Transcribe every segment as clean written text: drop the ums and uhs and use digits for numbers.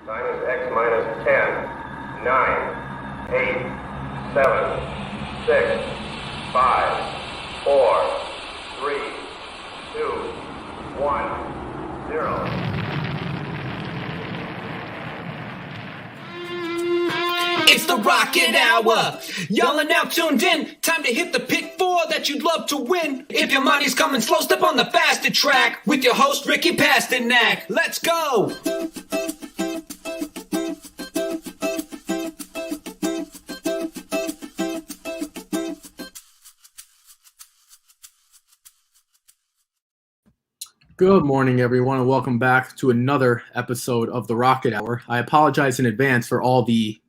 Time is X minus 10, 9, 8, 7, 6, 5, 4, 3, 2, 1, 0. It's the Rocket Hour. Y'all are now tuned in. Time to hit the pick four that you'd love to win. If your money's coming slow, step on the faster track with your host, Ricky Pasternak. Let's go. Good morning, everyone, and welcome back to another episode of the Rocket Hour. I apologize in advance for all the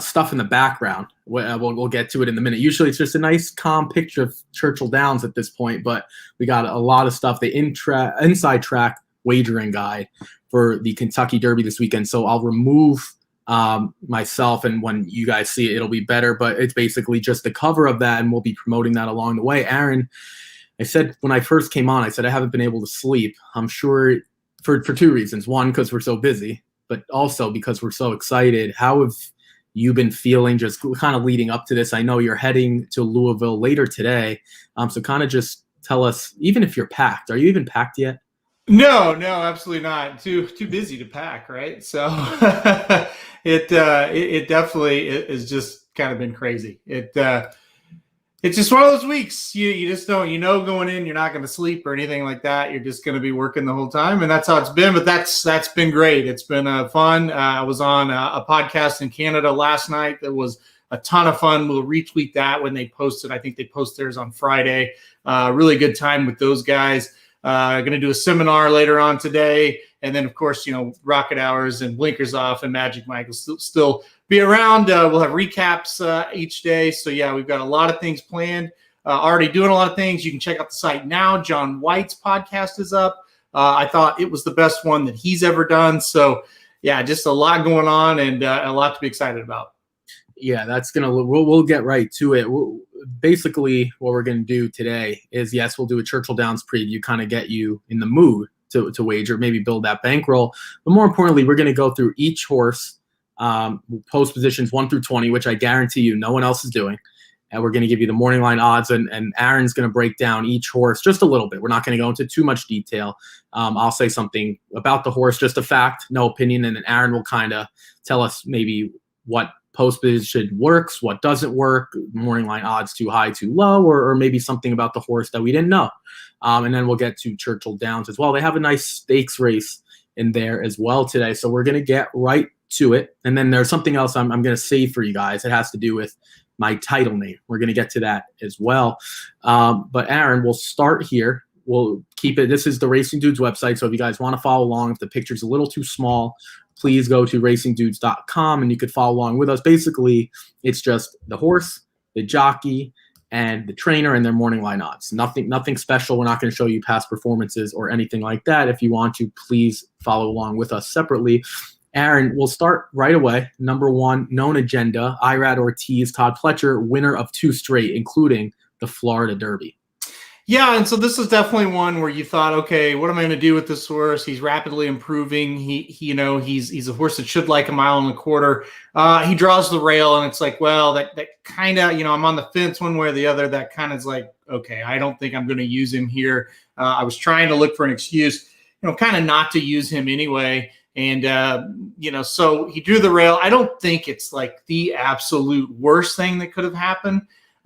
stuff in the background. We'll get to it in a minute. Usually it's just a nice, calm picture of Churchill Downs at this point, but we got a lot of stuff. The inside track wagering guide for the Kentucky Derby this weekend. So I'll remove myself, and when you guys see it, it'll be better. But it's basically just the cover of that, and we'll be promoting that along the way. Aaron, I said when I first came on, I said I haven't been able to sleep. I'm sure for two reasons. One, because we're so busy, but also because we're so excited. How have you been feeling just kind of leading up to this? I know you're heading to Louisville later today. So kind of just tell us, even if you're packed, are you even packed yet? No, absolutely not. Too busy to pack, right? So it definitely is just kind of been crazy. It's just one of those weeks. You just don't, going in, you're not going to sleep or anything like that. You're just going to be working the whole time, and that's how it's been. But that's been great. It's been fun. I was on a podcast in Canada last night that was a ton of fun. We'll retweet that when they post it. I think they post theirs on Friday. Really good time with those guys. Going to do a seminar later on today, and then of course Rocket Hours and Blinkers Off and Magic Mike will still be around. We'll have recaps each day. So yeah, we've got a lot of things planned. Already doing a lot of things. You can check out the site now. John White's podcast is up. I thought it was the best one that he's ever done. So yeah, just a lot going on and a lot to be excited about. Yeah, we'll get right to it. Basically, what we're going to do today is, yes, we'll do a Churchill Downs preview, kind of get you in the mood to wager, maybe build that bankroll. But more importantly, we're going to go through each horse, post positions 1 through 20, which I guarantee you no one else is doing. And we're going to give you the morning line odds, and Aaron's going to break down each horse just a little bit. We're not going to go into too much detail. I'll say something about the horse, just a fact, no opinion, and then Aaron will kind of tell us maybe what post position works, what doesn't work, morning line odds too high, too low, or maybe something about the horse that we didn't know. And then we'll get to Churchill Downs as well. They have a nice stakes race in there as well today. So we're going to get right to it. And then there's something else I'm going to save for you guys. It has to do with my title name. We're going to get to that as well. But Aaron, we'll start here. We'll keep it. This is the Racing Dudes website. So if you guys want to follow along, if the picture's a little too small, please go to racingdudes.com and you could follow along with us. Basically, it's just the horse, the jockey, and the trainer and their morning line odds. Nothing special. We're not going to show you past performances or anything like that. If you want to, please follow along with us separately. Aaron, we'll start right away. Number 1, known agenda, Irad Ortiz, Todd Pletcher, winner of 2 straight, including the Florida Derby. Yeah, and so this is definitely one where you thought, okay, what am I going to do with this horse? He's rapidly improving. He's a horse that should like 1.25 miles. He draws the rail, and it's like, well, that kind of, I'm on the fence one way or the other. That kind of is like, okay, I don't think I'm going to use him here. I was trying to look for an excuse, kind of not to use him anyway. And, so he drew the rail. I don't think it's like the absolute worst thing that could have happened.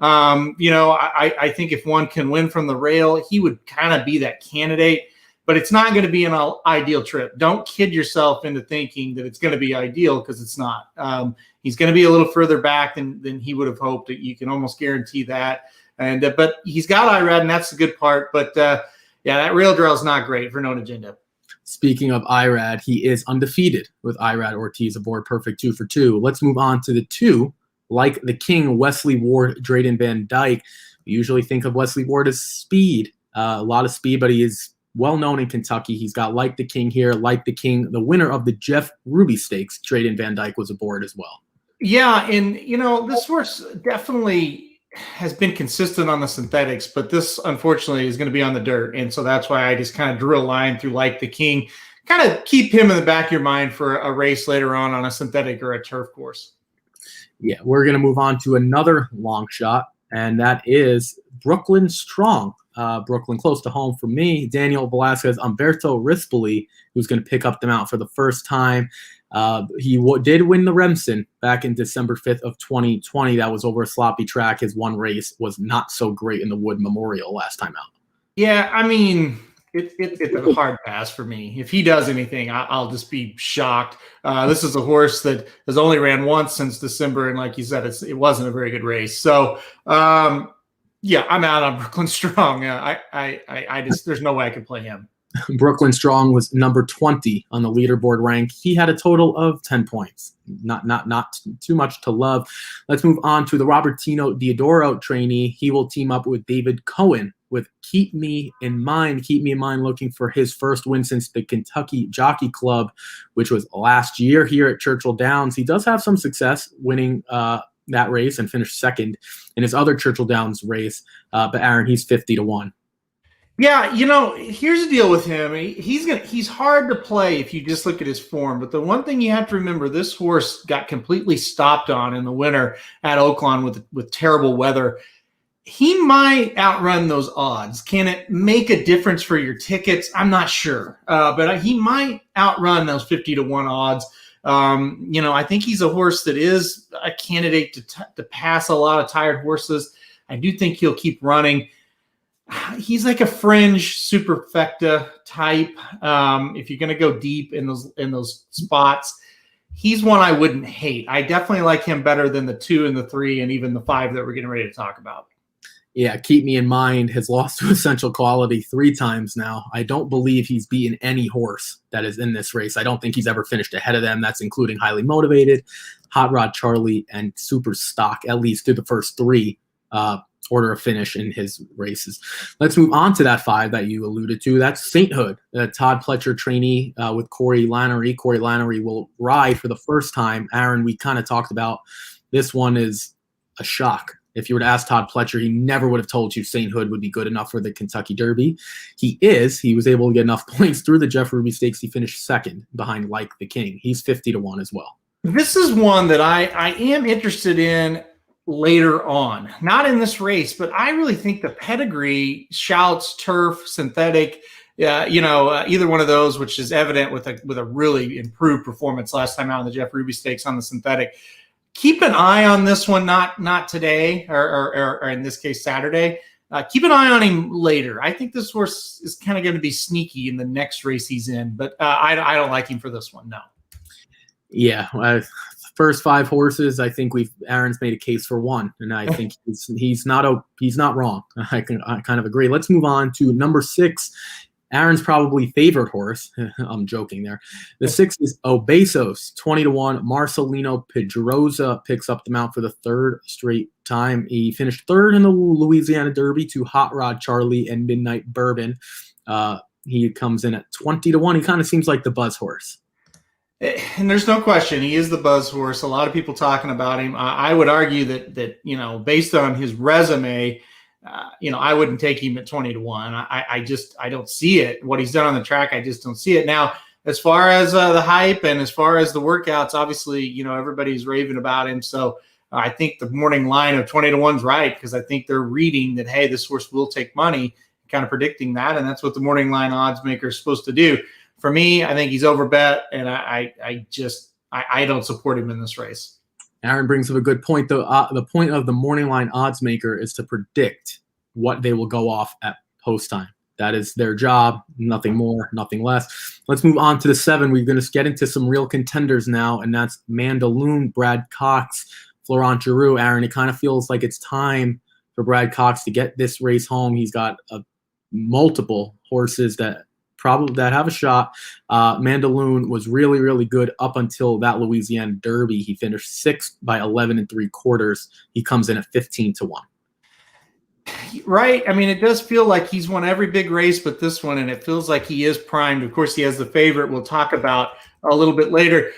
I think if one can win from the rail, he would kind of be that candidate, but it's not going to be an ideal trip. Don't kid yourself into thinking that it's going to be ideal, because it's not. He's going to be a little further back than he would have hoped. You can almost guarantee that. And but he's got Irad, and that's the good part. But that rail draw is not great for known agenda. Speaking of Irad, he is undefeated with Irad Ortiz aboard perfect 2 for 2. Let's move on to the 2. Like the King, Wesley Ward, Drayden Van Dyke. We usually think of Wesley Ward as speed, a lot of speed, but he is well known in Kentucky. He's got Like the King here. Like the King, the winner of the Jeff Ruby Stakes, Drayden Van Dyke was aboard as well. Yeah, and this horse definitely has been consistent on the synthetics, but this unfortunately is going to be on the dirt, and so that's why I just kind of drew a line through Like the King. kind of keep him in the back of your mind for a race later on a synthetic or a turf course. Yeah, we're going to move on to another long shot, and that is Brooklyn Strong. Brooklyn close to home for me. Daniel Velasquez, Umberto Rispoli, who's going to pick up the mount for the first time. He did win the Remsen back in December 5th of 2020. That was over a sloppy track. His one race was not so great in the Wood Memorial last time out. Yeah, I mean, it's a hard pass for me. If he does anything, I'll just be shocked. This is a horse that has only ran once since December, and like you said, it wasn't a very good race. So, yeah, I'm out on Brooklyn Strong. I just there's no way I could play him. Brooklyn Strong was number 20 on the leaderboard rank. He had a total of 10 points. Not too much to love. Let's move on to the Robertino Diodoro trainee. He will team up with David Cohen with Keep Me in Mind. Keep Me in Mind looking for his first win since the Kentucky Jockey Club, which was last year here at Churchill Downs. He does have some success winning that race and finished second in his other Churchill Downs race. But Aaron, he's 50-1. Yeah, here's the deal with him. He's hard to play if you just look at his form. But the one thing you have to remember, this horse got completely stopped on in the winter at Oaklawn with terrible weather. He might outrun those odds. Can it make a difference for your tickets? I'm not sure. But he might outrun those 50-1 odds. I think he's a horse that is a candidate to pass a lot of tired horses. I do think he'll keep running. He's like a fringe superfecta type. If you're going to go deep in those spots, he's one I wouldn't hate. I definitely like him better than the 2 and the 3 and even the 5 that we're getting ready to talk about. Yeah, Keep Me in Mind has lost to Essential Quality 3 times now. I don't believe he's beaten any horse that is in this race. I don't think he's ever finished ahead of them. That's including Highly Motivated, Hot Rod Charlie, and Super Stock, at least through the first 3 order of finish in his races. Let's move on to that 5 that you alluded to. That's Sainthood, Todd Pletcher trainee with Corey Lannery. Corey Lannery will ride for the first time. Aaron, we kind of talked about this one is a shock. If you were to ask Todd Pletcher, he never would have told you Sainthood would be good enough for the Kentucky Derby. He was able to get enough points through the Jeff Ruby Stakes. He finished second behind Like the King. He's 50-1 as well. This is one that I am interested in later on, not in this race, but I really think the pedigree shouts turf, synthetic, either one of those, which is evident with a really improved performance last time out in the Jeff Ruby Stakes on the synthetic. Keep an eye on this one, not today or in this case Saturday. Keep an eye on him later. I think this horse is kind of going to be sneaky in the next race he's in, but I don't like him for this one. No. Yeah, first 5 horses, I think Aaron's made a case for one, and I think he's not wrong. I kind of agree. Let's move on to number 6. Aaron's probably favorite horse. I'm joking there. The 6 is Obesos, 20-1. Marcelino Pedroza picks up the mount for the 3rd straight time. He finished 3rd in the Louisiana Derby to Hot Rod Charlie and Midnight Bourbon. He comes in at 20-1. He kind of seems like the buzz horse. And there's no question he is the buzz horse. A lot of people talking about him. I would argue that based on his resume, I wouldn't take him at 20-1. I don't see it. What he's done on the track, I just don't see it. Now, as far as the hype and as far as the workouts, obviously, everybody's raving about him. So I think the morning line of 20-1 is right, because I think they're reading that, hey, this horse will take money, kind of predicting that. And that's what the morning line odds maker is supposed to do. For me, I think he's overbet, and I don't support him in this race. Aaron brings up a good point, though. The point of the morning line odds maker is to predict what they will go off at post time. That is their job, nothing more, nothing less. Let's move on to the 7. We're going to get into some real contenders now, and that's Mandaloon, Brad Cox, Florent Giroux. Aaron, it kind of feels like it's time for Brad Cox to get this race home. He's got multiple horses that have a shot. Mandaloon was really, really good up until that Louisiana Derby. He finished 6th by 11 3/4. He comes in at 15-1. Right. I mean, it does feel like he's won every big race but this one, and it feels like he is primed. Of course, he has the favorite we'll talk about a little bit later.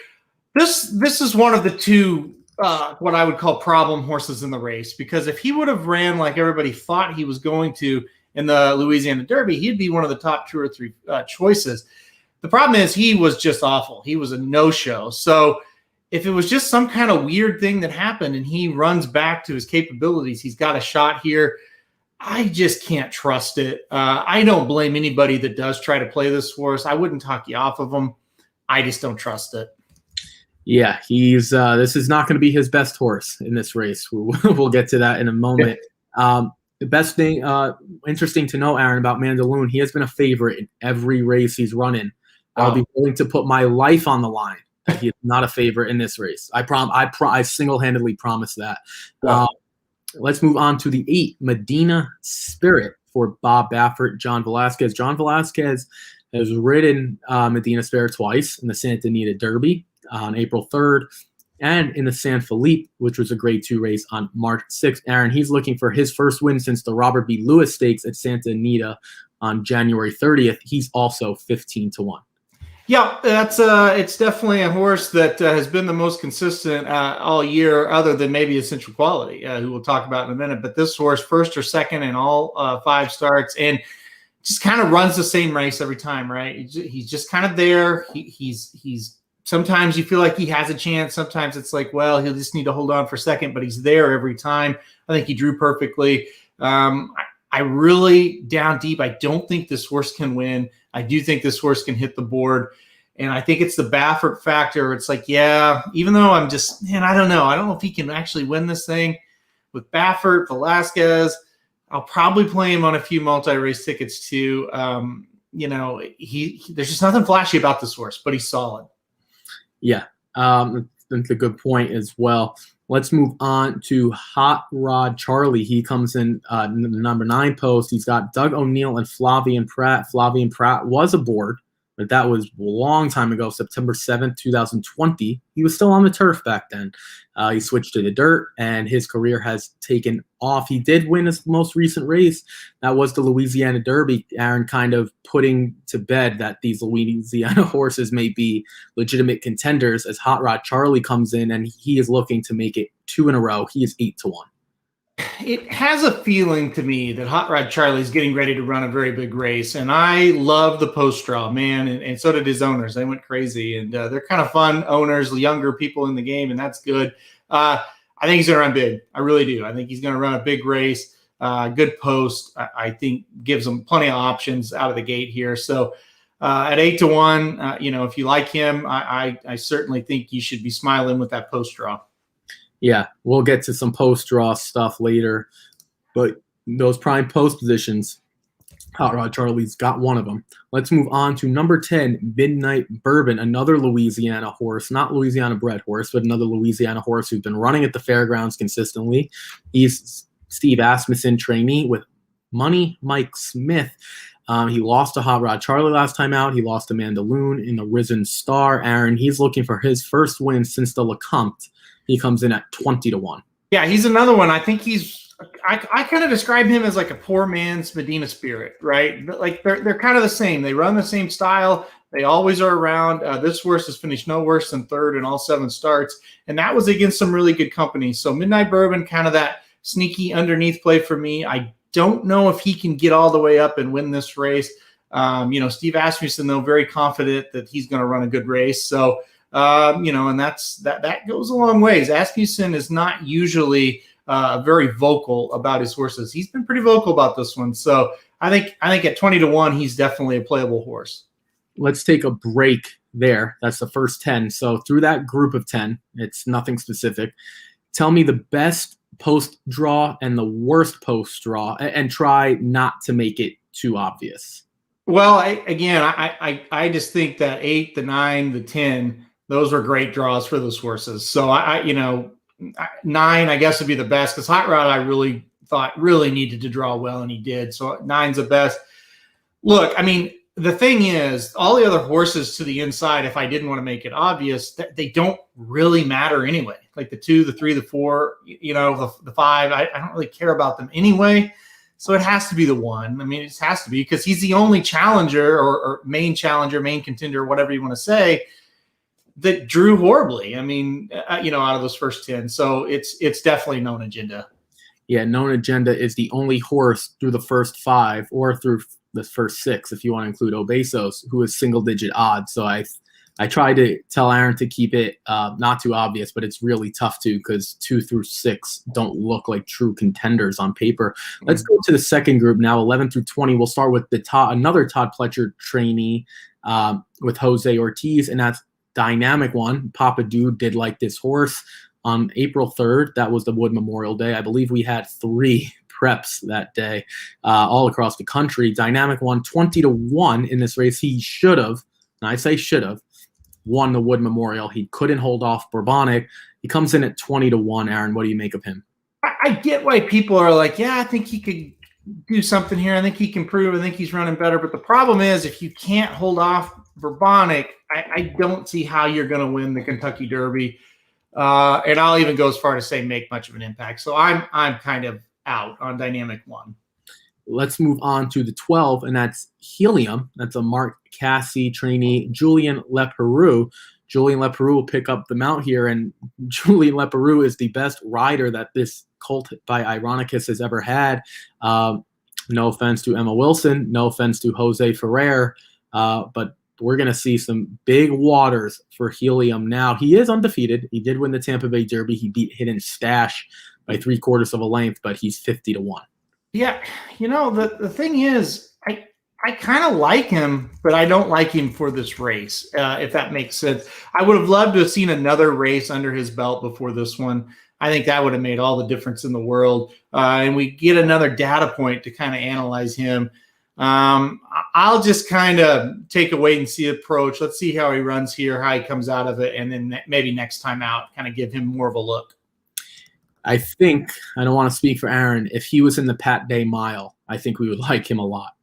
This is one of the 2 what I would call problem horses in the race, because if he would have ran like everybody thought he was going to in the Louisiana Derby, he'd be one of the top 2 or 3 choices. The problem is he was just awful. He was a no-show. So if it was just some kind of weird thing that happened and he runs back to his capabilities, he's got a shot here. I just can't trust it. I don't blame anybody that does try to play this horse. I wouldn't talk you off of him. I just don't trust it. Yeah, he's this is not going to be his best horse in this race. We'll get to that in a moment. The best thing, interesting to know, Aaron, about Mandaloun, he has been a favorite in every race he's running. I'll be willing to put my life on the line that he is not a favorite in this race. I single-handedly promise that. Wow. Let's move on to the 8, Medina Spirit for Bob Baffert, John Velasquez. John Velasquez has ridden Medina Spirit twice in the Santa Anita Derby on April 3rd and in the San Felipe, which was a Grade 2 race on March 6th. Aaron, he's looking for his first win since the Robert B. Lewis Stakes at Santa Anita on January 30th. He's also 15-1. Yeah, that's it's definitely a horse that has been the most consistent all year, other than maybe Essential Quality, who we'll talk about in a minute. But this horse, first or second in all 5 starts, and just kind of runs the same race every time, right? He's just kind of there. He's sometimes you feel like he has a chance. Sometimes it's like, well, he'll just need to hold on for a second, but he's there every time. I think he drew perfectly. I really, down deep, I don't think this horse can win. I do think this horse can hit the board. And I think it's the Baffert factor. It's like, yeah, even though I don't know. I don't know if he can actually win this thing. With Baffert, Velasquez, I'll probably play him on a few multi-race tickets too. There's just nothing flashy about this horse, but he's solid. Yeah, that's a good point as well. Let's move on to Hot Rod Charlie. He comes in the number 9 post. He's got Doug O'Neill and Flavian Pratt. Flavian Pratt was aboard, but that was a long time ago, September 7th, 2020. He was still on the turf back then. He switched to the dirt, and his career has taken off. He did win his most recent race. That was the Louisiana Derby. Aaron kind of putting to bed that these Louisiana horses may be legitimate contenders as Hot Rod Charlie comes in, and he is looking to make it 2 in a row. He is 8-1. It has a feeling to me that Hot Rod Charlie is getting ready to run a very big race, and I love the post draw, man, and so did his owners. They went crazy, and they're kind of fun owners, younger people in the game, and that's good. I think he's going to run big. I really do. I think he's going to run a big race, good post. I think gives him plenty of options out of the gate here. So at 8-1, if you like him, I certainly think you should be smiling with that post draw. Yeah, we'll get to some post-draw stuff later. But those prime post positions, Hot Rod Charlie's got one of them. Let's move on to number 10, Midnight Bourbon, another Louisiana horse, not Louisiana-bred horse, but another Louisiana horse who's been running at the fairgrounds consistently. He's Steve Asmussen trainee with Money Mike Smith. He lost to Hot Rod Charlie last time out. He lost to Mandaloun in the Risen Star. Aaron, he's looking for his first win since the LeCompte. He comes in at 20-1. Yeah, he's another one. I think I kind of describe him as like a poor man's Medina Spirit, right? Like they're kind of the same. They run the same style. They always are around. This horse has finished no worse than 3rd in all 7 starts, and that was against some really good company. So Midnight Bourbon, kind of that sneaky underneath play for me. I don't know if he can get all the way up and win this race. Steve Asmussen, though, very confident that he's going to run a good race. So. And that goes a long ways. Asmussen is not usually very vocal about his horses. He's been pretty vocal about this one. So I think at 20-1, he's definitely a playable horse. Let's take a break there. That's the first 10. So through that group of 10, it's nothing specific. Tell me the best post draw and the worst post draw, and try not to make it too obvious. Well, I just think that 8, the 9, the 10, those were great draws for those horses. So 9, I guess, would be the best, because Hot Rod I really thought really needed to draw well, and he did. So 9's the best. Look, I mean, the thing is, all the other horses to the inside, if I didn't want to make it obvious, they don't really matter anyway. Like the 2, the 3, the 4, the 5, I don't really care about them anyway. So it has to be the 1. I mean, it has to be, because he's the only challenger or main contender, whatever you want to say, that drew horribly. I mean, out of those first 10. So it's definitely Known Agenda. Yeah, Known Agenda is the only horse through the first 5 or through the first 6, if you want to include Obesos, who is single-digit odds. So I try to tell Aaron to keep it not too obvious, but it's really tough to, because 2 through 6 don't look like true contenders on paper. Let's go to the second group now, 11 through 20. We'll start with another Todd Pletcher trainee with Jose Ortiz, and that's Dynamic One. Papa Dude did like this horse on April 3rd. That was the Wood Memorial Day. I believe we had 3 preps that day all across the country. Dynamic One, 20-1 in this race. He should have, and I say should have, won the Wood Memorial. He couldn't hold off Bourbonic. He comes in at 20-1. Aaron, what do you make of him? I get why people are like, yeah, I think he could do something here. I think he can prove. I think he's running better. But the problem is, if you can't hold off Bourbonic, I don't see how you're going to win the Kentucky Derby. And I'll even go as far to say make much of an impact. So I'm kind of out on Dynamic One. Let's move on to the 12, and that's Helium. That's a Mark Casse trainee, Julien Leperoux. Julien Leperoux will pick up the mount here, and Julien Leperoux is the best rider that this colt by Ironicus has ever had. No offense to Emma Wilson, no offense to Jose Ferrer, but we're going to see some big waters for Helium now. He is undefeated. He did win the Tampa Bay Derby. He beat Hidden Stash by 3/4 of a length, but he's 50-1. Yeah, the thing is, I kind of like him, but I don't like him for this race, if that makes sense. I would have loved to have seen another race under his belt before this one. I think that would have made all the difference in the world. And we get another data point to kind of analyze him. I'll just kind of take a wait and see approach. Let's see how he runs here, how he comes out of it, and then maybe next time out, kind of give him more of a look. I think, I don't want to speak for Aaron, if he was in the Pat Day Mile, I think we would like him a lot.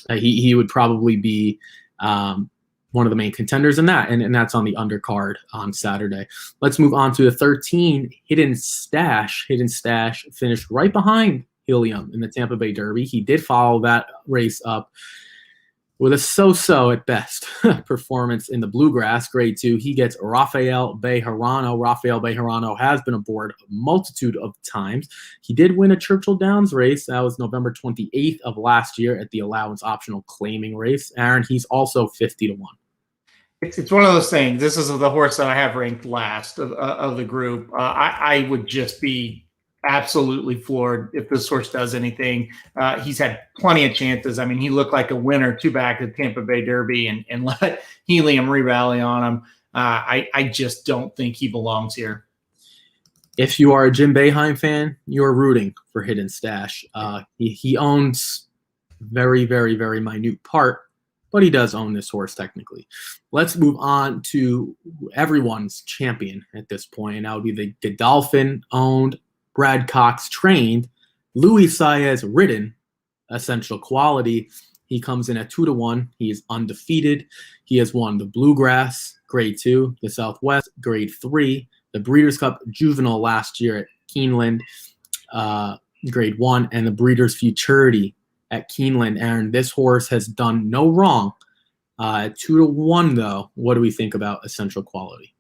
He would probably be one of the main contenders in that, and that's on the undercard on Saturday. Let's move on to the 13, Hidden Stash. Hidden Stash finished right behind Helium in the Tampa Bay Derby. He did follow that race up with a so-so at best performance in the Bluegrass Grade 2. He gets Rafael Bejarano. Rafael Bejarano has been aboard a multitude of times. He did win a Churchill Downs race. That was November 28th of last year at the allowance optional claiming race. Aaron, he's also 50-1. It's one of those things. This is the horse that I have ranked last of the group. I would just be absolutely floored if this horse does anything. He's had plenty of chances. I mean, he looked like a winner 2 back at Tampa Bay Derby and let Helium re-rally on him. I just don't think he belongs here. If you are a Jim Boeheim fan, you're rooting for Hidden Stash. He owns very, very, very minute part, but he does own this horse technically. Let's move on to everyone's champion at this point, and that would be the Godolphin-owned, Brad Cox trained, Luis Saez ridden Essential Quality. He comes in at 2-1. He is undefeated. He has won the Bluegrass Grade 2, the Southwest Grade 3, the Breeders' Cup Juvenile last year at Keeneland Grade 1, and the Breeders' Futurity at Keeneland. Aaron, this horse has done no wrong. At 2-1, though, what do we think about Essential Quality?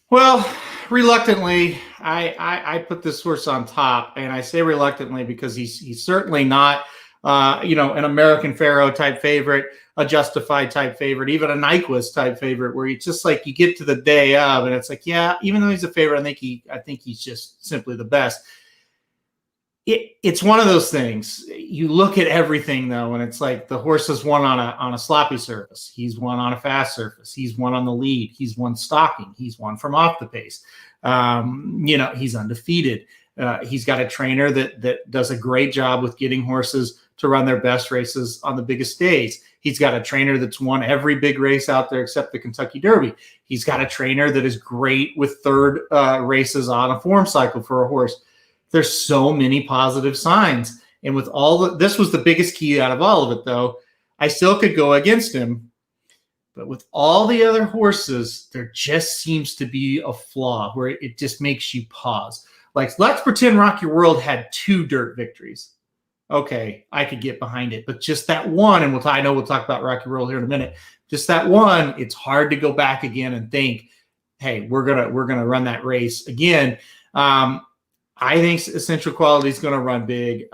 Well, reluctantly, I put this horse on top, and I say reluctantly because he's certainly not, an American Pharaoh type favorite, a Justified type favorite, even a Nyquist type favorite, where it's just like you get to the day of, and it's like, yeah, even though he's a favorite, I think he's just simply the best. It's one of those things. You look at everything though, and it's like the horse has won on a sloppy surface. He's won on a fast surface. He's won on the lead. He's won stalking. He's won from off the pace. He's undefeated. He's got a trainer that does a great job with getting horses to run their best races on the biggest days. He's got a trainer that's won every big race out there except the Kentucky Derby. He's got a trainer that is great with third races on a form cycle for a horse. There's so many positive signs. And with this was the biggest key out of all of it, though. I still could go against him. But with all the other horses, there just seems to be a flaw where it just makes you pause. Like, let's pretend Rock Your World had 2 dirt victories. Okay, I could get behind it. But just that one, and I know we'll talk about Rock Your World here in a minute. Just that one, it's hard to go back again and think, hey, we're gonna run that race again. I think Essential Quality is going to run big.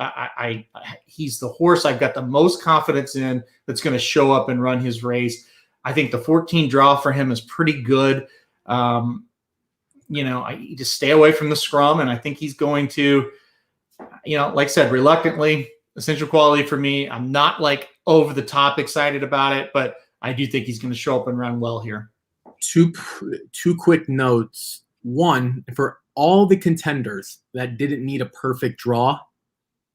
He's the horse I've got the most confidence in that's going to show up and run his race. I think the 14 draw for him is pretty good. I just stay away from the scrum, and I think he's going to, like I said, reluctantly, Essential Quality for me. I'm not like over the top excited about it, but I do think he's going to show up and run well here. Two quick notes. One, for all the contenders that didn't need a perfect draw,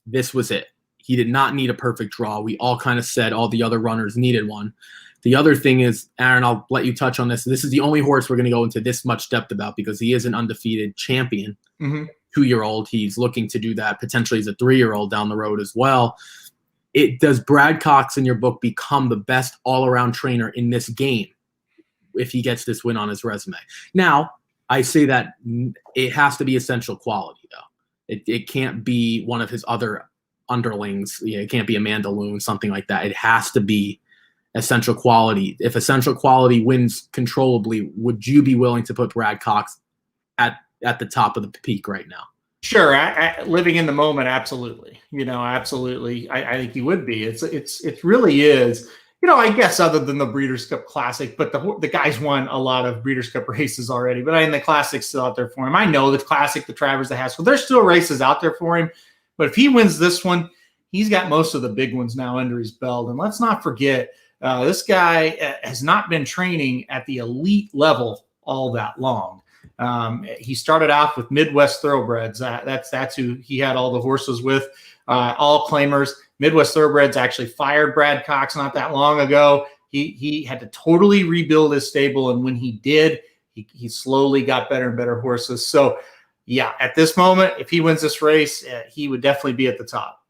this was it. He did not need a perfect draw. We all kind of said all the other runners needed one. The other thing is, Aaron, I'll let you touch on this. This is the only horse we're going to go into this much depth about because he is an undefeated champion. 2-year-old. He's looking to do that potentially as a 3-year-old down the road as well. Does Brad Cox in your book become the best all-around trainer in this game if he gets this win on his resume? Now, I say that it has to be Essential Quality, though. It can't be one of his other underlings. It can't be Amanda Loon, something like that. It has to be Essential Quality. If Essential Quality wins controllably, would you be willing to put Brad Cox at the top of the peak right now? Sure. Living in the moment, absolutely. Absolutely. I think he would be. It really is. I guess other than the Breeders' Cup Classic, but the guy's won a lot of Breeders' Cup races already. But the Classic's still out there for him. I know the Classic, the Travers, the Haskell, there's still races out there for him. But if he wins this one, he's got most of the big ones now under his belt. And let's not forget, this guy has not been training at the elite level all that long. He started off with Midwest Thoroughbreds. That's who he had all the horses with, all claimers. Midwest Thoroughbreds actually fired Brad Cox not that long ago. He had to totally rebuild his stable, and when he did, he slowly got better and better horses. So, yeah, at this moment, if he wins this race, he would definitely be at the top.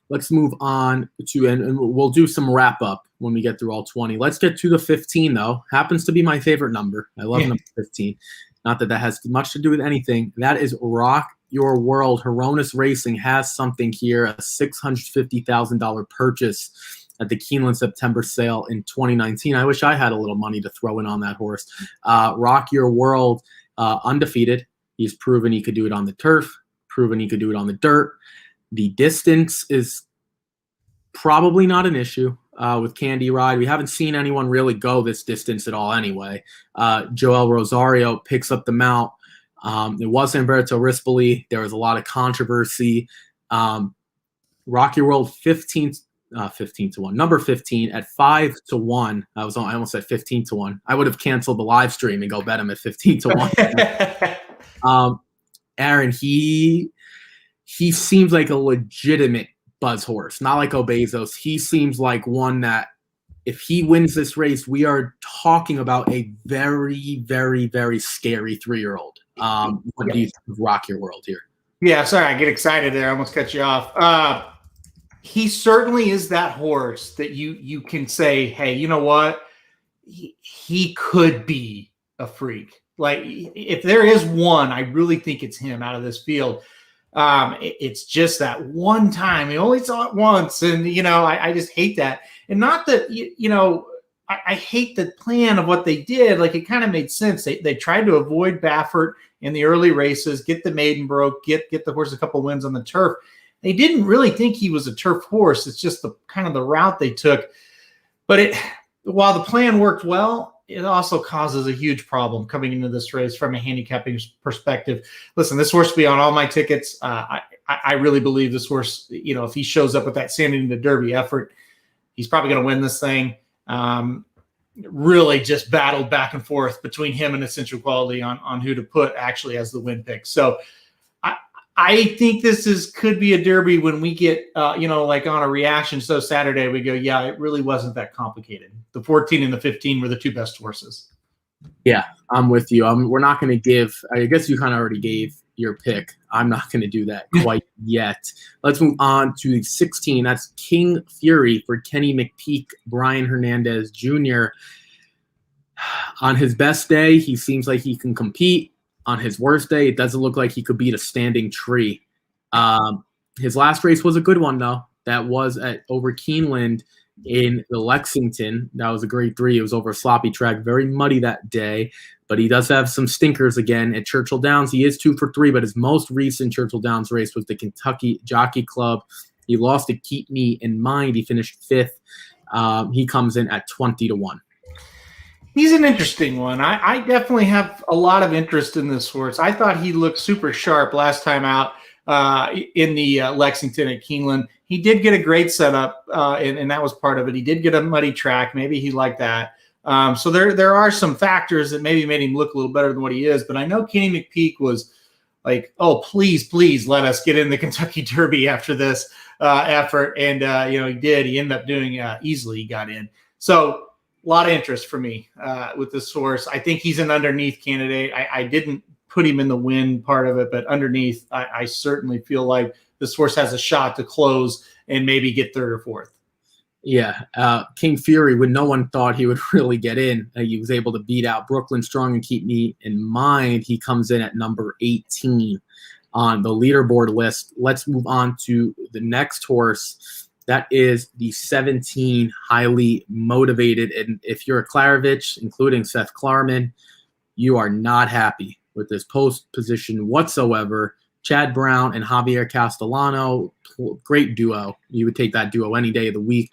Let's move on to, and we'll do some wrap up when we get through all 20. Let's get to the 15, though. Happens to be my favorite number. I love number 15. Not that has much to do with anything. That is Rock Your World. Horonis Racing has something here, a $650,000 purchase at the Keeneland September sale in 2019. I wish I had a little money to throw in on that horse. Rock Your World, undefeated. He's proven he could do it on the turf, proven he could do it on the dirt. The distance is probably not an issue with Candy Ride. We haven't seen anyone really go this distance at all anyway. Joel Rosario picks up the mount. It was Umberto Rispoli. There was a lot of controversy. Rock Your World 15 to 1. Number 15 at 5 to 1. I almost said 15 to 1. I would have canceled the live stream and go bet him at 15 to 1. Aaron, he seems like a legitimate buzz horse, not like Obezos. He seems like one that if he wins this race, we are talking about a very, very, very scary 3-year-old. What do you think of Rock Your World here? Yeah, sorry, I get excited there. I almost cut you off. He certainly is that horse that you can say, hey, you know what? He could be a freak. Like, if there is one, I really think it's him out of this field. It's just that one time. He only saw it once, and, I just hate that. And not that, I hate the plan of what they did. Like, it kind of made sense. They tried to avoid Baffert in the early races, get the maiden broke, get the horse a couple wins on the turf. They didn't really think he was a turf horse. It's just the kind of the route they took. But while the plan worked well, it also causes a huge problem coming into this race from a handicapping perspective. Listen, this horse will be on all my tickets. I really believe this horse, if he shows up with that Sandy in the Derby effort, he's probably going to win this thing. Really just battled back and forth between him and Essential Quality on who to put actually as the win pick. So I think this could be a Derby when we get, like on a reaction. So Saturday we go, yeah, it really wasn't that complicated. The 14 and the 15 were the two best horses. Yeah, I'm with you. We're not going to give, I guess you kind of already gave your pick. I'm not going to do that quite yet. Let's move on to 16. That's King Fury for Kenny McPeak, Brian Hernandez Jr. On his best day, he seems like he can compete. On his worst day, it doesn't look like he could beat a standing tree. His last race was a good one, though. That was over Keeneland In the Lexington, that was a grade 3. It was over a sloppy track, very muddy that day. But he does have some stinkers again. At Churchill Downs, he is 2 for 3, but his most recent Churchill Downs race was the Kentucky Jockey Club. He lost to Keep Me in Mind. He finished 5th. He comes in at 20-1. He's an interesting one. I definitely have a lot of interest in this horse. I thought he looked super sharp last time out in the Lexington at Keeneland. He did get a great setup, and that was part of it. He did get a muddy track. Maybe he liked that. So there are some factors that maybe made him look a little better than what he is. But I know Kenny McPeak was like, oh, please let us get in the Kentucky Derby after this effort. And, he did. He ended up doing easily. He got in. So a lot of interest for me with this horse. I think he's an underneath candidate. I didn't put him in the win part of it, but underneath, I certainly feel like this horse has a shot to close and maybe get 3rd or 4th. Yeah, King Fury, when no one thought he would really get in, he was able to beat out Brooklyn Strong and Keep Me in Mind. He comes in at number 18 on the leaderboard list. Let's move on to the next horse. That is the 17 Highly Motivated. And if you're a Klarovich, including Seth Klarman, you are not happy with this post position whatsoever. Chad Brown and Javier Castellano, great duo. You would take that duo any day of the week.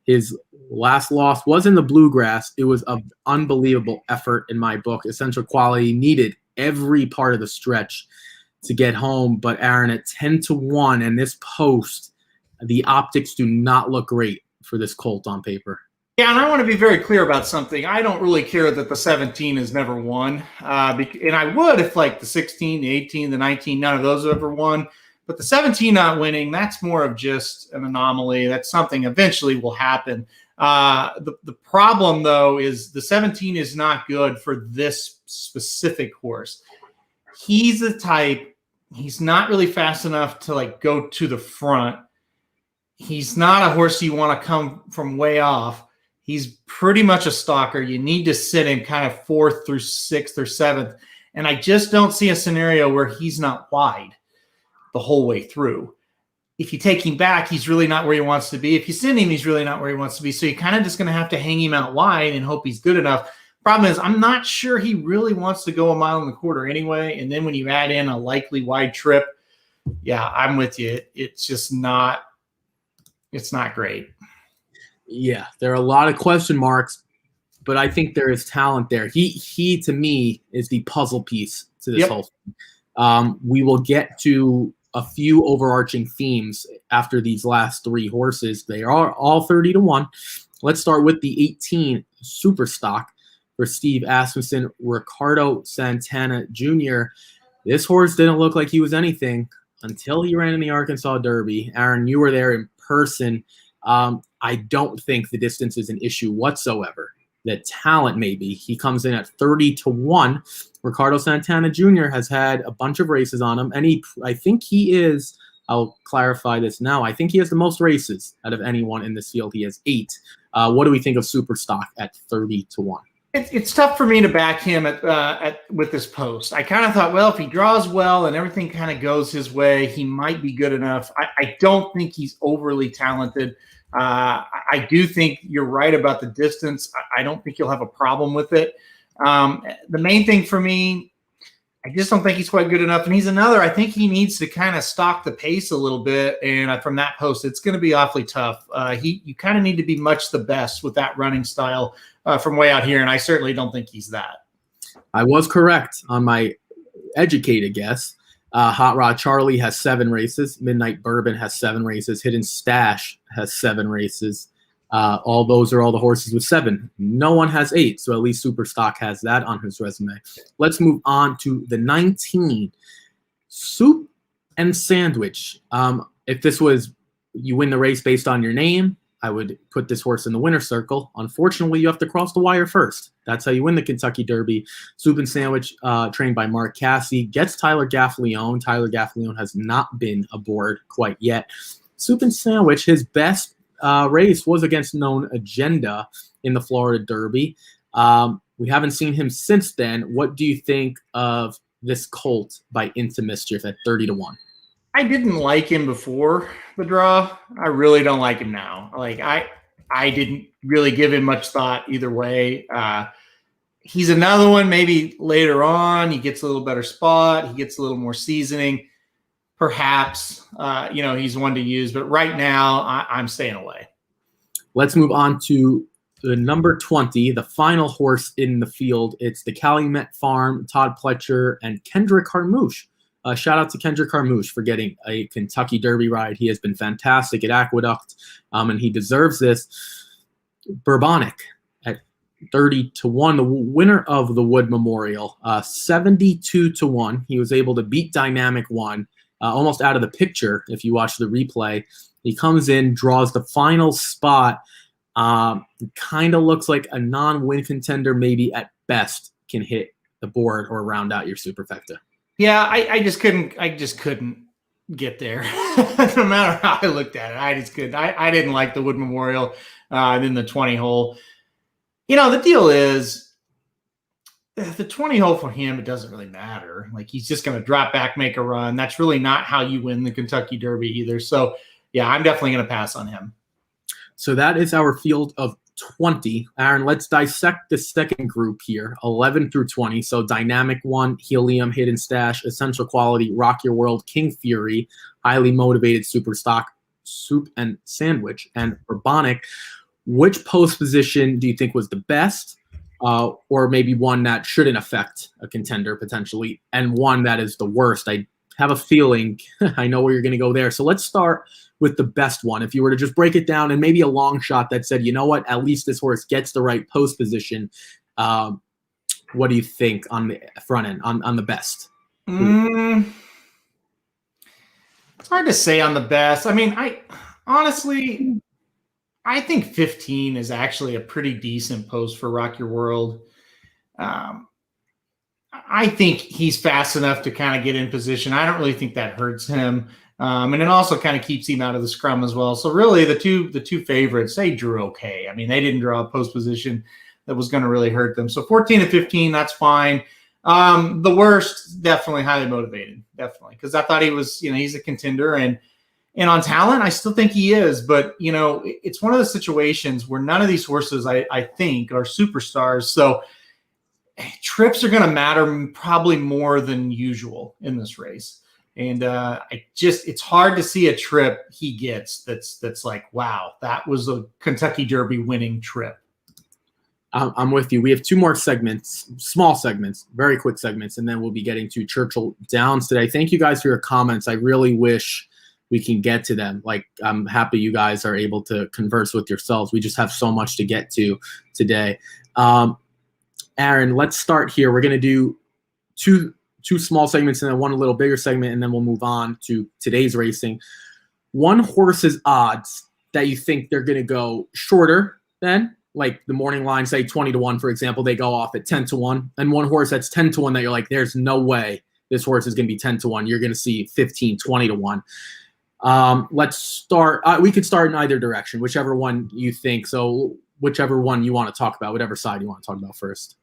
His last loss was in the Bluegrass. It was an unbelievable effort in my book. Essential Quality needed every part of the stretch to get home. But Aaron, at 10-1 and this post, the optics do not look great for this colt on paper. Yeah, and I want to be very clear about something. I don't really care that the 17 has never won. And I would if like the 16, the 18, the 19, none of those have ever won. But the 17 not winning, that's more of just an anomaly. That's something eventually will happen. The problem, though, is the 17 is not good for this specific horse. He's the type, he's not really fast enough to like go to the front. He's not a horse you want to come from way off. He's pretty much a stalker. You need to sit him kind of 4th through 6th or 7th. And I just don't see a scenario where he's not wide the whole way through. If you take him back, he's really not where he wants to be. If you send him, he's really not where he wants to be. So you're kind of just going to have to hang him out wide and hope he's good enough. Problem is, I'm not sure he really wants to go 1.25 miles anyway. And then when you add in a likely wide trip, yeah, I'm with you. It's just not, it's not great. Yeah, there are a lot of question marks, but I think there is talent there. He to me is the puzzle piece to this whole thing. We will get to a few overarching themes after these last 3 horses. They are all 30-1. Let's start with the 18 super stock for Steve Asmussen, Ricardo Santana Jr. This horse didn't look like he was anything until he ran in the Arkansas Derby. Aaron, you were there in person. I don't think the distance is an issue whatsoever. The talent, maybe. He comes in at 30-1. Ricardo Santana Jr. has had a bunch of races on him, and I think he is, I'll clarify this now, I think he has the most races out of anyone in this field. He has 8. What do we think of Superstock at 30-1? It's tough for me to back him with this post. I kind of thought, well, if he draws well and everything kind of goes his way, he might be good enough. I don't think he's overly talented. I do think you're right about the distance. I don't think you'll have a problem with it. The main thing for me, I just don't think he's quite good enough. And he's another, I think he needs to kind of stalk the pace a little bit. And from that post, it's going to be awfully tough. You kind of need to be much the best with that running style from way out here. And I certainly don't think he's that. I was correct on my educated guess. Hot Rod Charlie has 7 races. Midnight Bourbon has 7 races. Hidden Stash has 7 races. All those are all the horses with 7. No one has 8, so at least Superstock has that on his resume. Let's move on to the 19. Soup and Sandwich. If this was you win the race based on your name, I would put this horse in the winner's circle. Unfortunately, you have to cross the wire first. That's how you win the Kentucky Derby. Soup and Sandwich, trained by Mark Casse, gets Tyler Gaffalione. Tyler Gaffalione has not been aboard quite yet. Soup and Sandwich, his best race was against Known Agenda in the Florida Derby. We haven't seen him since then. What do you think of this colt by Into Mischief at 30-1? I didn't like him before the draw. I really don't like him now. Like I I didn't really give him much thought either way. He's another one, maybe later on, he gets a little better spot. He gets a little more seasoning. Perhaps, he's one to use. But right now, I'm staying away. Let's move on to the number 20, the final horse in the field. It's the Calumet Farm, Todd Pletcher, and Kendrick Harmouche. Shout out to Kendrick Harmouche for getting a Kentucky Derby ride. He has been fantastic at Aqueduct, and he deserves this. Bourbonic at 30-1, the winner of the Wood Memorial, 72-1. He was able to beat Dynamic One, almost out of the picture if you watch the replay. He comes in, draws the final spot. Kind of looks like a non-win contender, maybe at best can hit the board or round out your superfecta. Yeah, I just couldn't get there. No matter how I looked at it, I just couldn't. I didn't like the Wood Memorial in the 20 hole. The deal is the 20 hole for him, it doesn't really matter. Like, he's just going to drop back, make a run. That's really not how you win the Kentucky Derby either. So yeah, I'm definitely going to pass on him. So that is our field of 20. Aaron, let's dissect the second group here, 11 through 20. So Dynamic One, Helium, Hidden Stash, Essential Quality, Rock Your World, King Fury, Highly Motivated, Super Stock, Soup and Sandwich, and Bourbonic. Which post position do you think was the best, or maybe one that shouldn't affect a contender potentially, and one that is the worst? I have a feeling I know where you're going to go there. So let's start with the best one. If you were to just break it down and maybe a long shot that said, you know what, at least this horse gets the right post position. What do you think on the front end, on the best? It's hard to say on the best. I mean, I think 15 is actually a pretty decent post for Rock Your World. I think he's fast enough to kind of get in position. I don't really think that hurts him. And it also kind of keeps him out of the scrum as well. So really the two favorites, they drew okay. I mean, they didn't draw a post position that was going to really hurt them. So 14 and 15, that's fine. The worst, definitely Highly Motivated, definitely. Because I thought he was, he's a contender, and on talent, I still think he is. But, it's one of the situations where none of these horses, I think, are superstars. So trips are going to matter probably more than usual in this race. And it's hard to see a trip he gets that's like, wow, that was a Kentucky Derby winning trip. I'm with you. We have two more segments, small segments, very quick segments, and then we'll be getting to Churchill Downs today. Thank you guys for your comments. I really wish we can get to them. Like, I'm happy you guys are able to converse with yourselves. We just have so much to get to today. Aaron, let's start here. We're going to do two small segments and then one a little bigger segment, and then we'll move on to today's racing. One horse's odds that you think they're going to go shorter than, like the morning line, say 20-1, for example, they go off at 10-1, and one horse that's 10-1 that you're like, there's no way this horse is going to be 10-1. You're going to see 15, 20-1. Let's start. We could start in either direction, whichever one you think. So whichever one you want to talk about, whatever side you want to talk about first.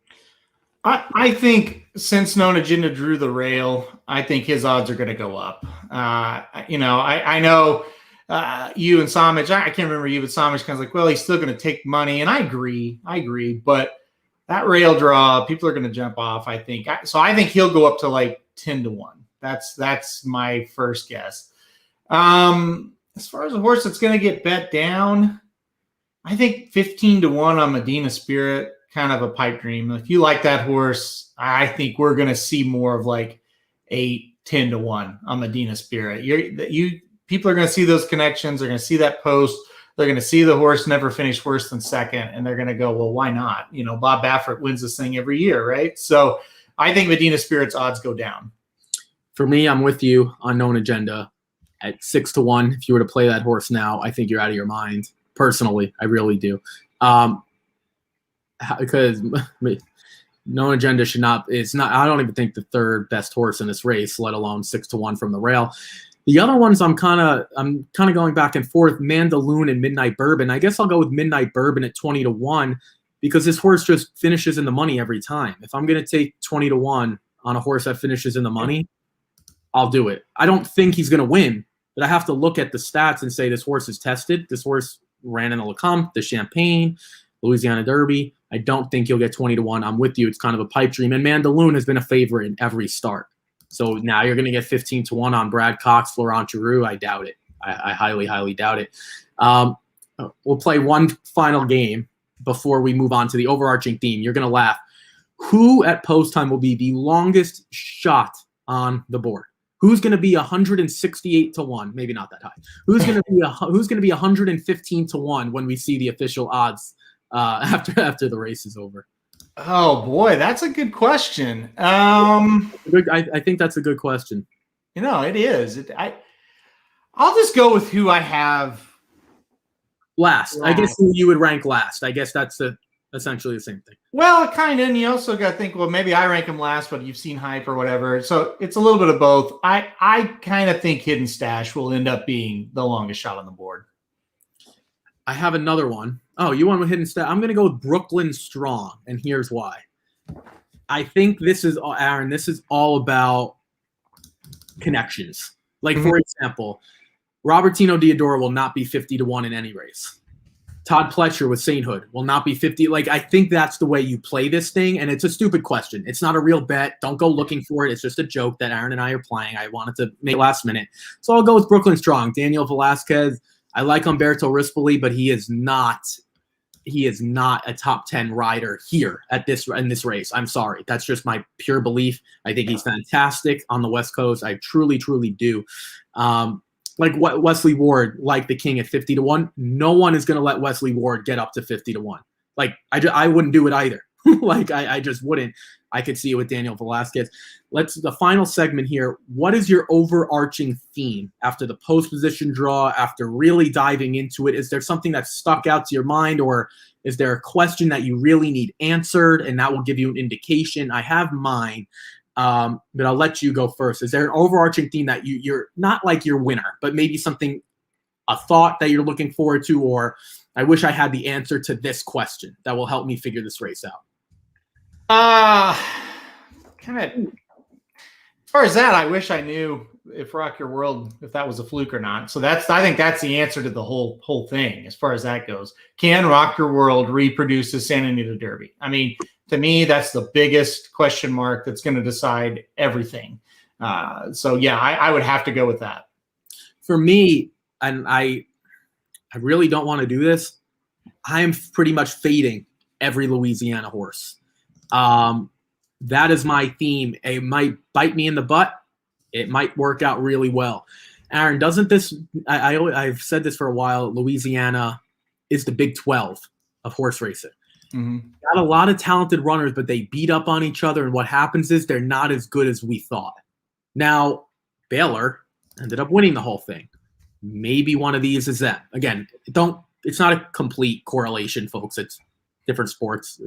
I think since Known Agenda drew the rail, I think his odds are going to go up. I know you and Samich, I can't remember you, but Samich kind of like, well, he's still going to take money. And I agree. But that rail draw, people are going to jump off, I think. So I think he'll go up to like 10-1. That's my first guess. As far as a horse that's going to get bet down, I think 15-1 on Medina Spirit. Kind of a pipe dream. If you like that horse, I think we're going to see more of like 8-10-1 on Medina Spirit. People are going to see those connections. They're going to see that post. They're going to see the horse never finish worse than second, and they're going to go, well, why not? Bob Baffert wins this thing every year, right? So I think Medina Spirit's odds go down. For me, I'm with you on Known Agenda at 6-1. If you were to play that horse now, I think you're out of your mind. Personally, I really do. Because Known Agenda should not. It's not. I don't even think the third best horse in this race, let alone 6-1 from the rail. The other ones, I'm kind of going back and forth. Mandaloon and Midnight Bourbon. I guess I'll go with Midnight Bourbon at 20-1 because this horse just finishes in the money every time. If I'm going to take 20-1 on a horse that finishes in the money, I'll do it. I don't think he's going to win, but I have to look at the stats and say this horse is tested. This horse ran in the Lecomte, the Champagne, Louisiana Derby. I don't think you'll get 20-1. I'm with you. It's kind of a pipe dream. And Mandaloun has been a favorite in every start. So now you're going to get 15-1 on Brad Cox, Florent Giroux. I doubt it. I highly, highly doubt it. We'll play one final game before we move on to the overarching theme. You're going to laugh. Who at post time will be the longest shot on the board? Who's going to be 168-1? Maybe not that high. Who's going to be 115-1 when we see the official odds after the race is over? Oh boy, that's a good question. I think that's a good question. It is. I'll just go with who I have last. I guess you would rank last. I guess that's essentially the same thing. Well, kind of, and you also got to think, well, maybe I rank him last, but you've seen hype or whatever. So it's a little bit of both. I kind of think Hidden Stash will end up being the longest shot on the board. I have another one. Oh, you want with Hidden Stash? I'm going to go with Brooklyn Strong, and here's why. I think this is, Aaron, this is all about connections. Like, for example, Robertino Diodoro will not be 50-1 in any race. Todd Pletcher with Sainthood will not be 50. Like, I think that's the way you play this thing, and it's a stupid question. It's not a real bet. Don't go looking for it. It's just a joke that Aaron and I are playing. I wanted to make last minute. So I'll go with Brooklyn Strong. Daniel Velasquez. I like Umberto Rispoli, but he is not a top 10 rider here in this race. I'm sorry. That's just my pure belief. I think he's fantastic on the West Coast. I truly, truly do. Like what Wesley Ward, like the king at 50-1. No one is going to let Wesley Ward get up to 50-1. Like I wouldn't do it either. Like I just wouldn't. I could see it with Daniel Velasquez. The final segment here. What is your overarching theme after the post position draw, after really diving into it? Is there something that stuck out to your mind, or is there a question that you really need answered and that will give you an indication? I have mine. But I'll let you go first. Is there an overarching theme that you're not like your winner, but maybe something, a thought that you're looking forward to, or I wish I had the answer to this question that will help me figure this race out? Kind of. As far as that, I wish I knew if Rock Your World, if that was a fluke or not. So I think that's the answer to the whole thing. As far as that goes, can Rock Your World reproduce the Santa Anita Derby? I mean, to me, that's the biggest question mark that's going to decide everything. So yeah, I would have to go with that. For me, and I really don't want to do this, I am pretty much fading every Louisiana horse. That is my theme. It might bite me in the butt. It might work out really well. Aaron, doesn't this, I've said this for a while, Louisiana is the Big 12 of horse racing. Mm-hmm. Got a lot of talented runners, but they beat up on each other, and what happens is they're not as good as we thought. Now, Baylor ended up winning the whole thing. Maybe one of these is them. Again, it's not a complete correlation, folks. It's different sports,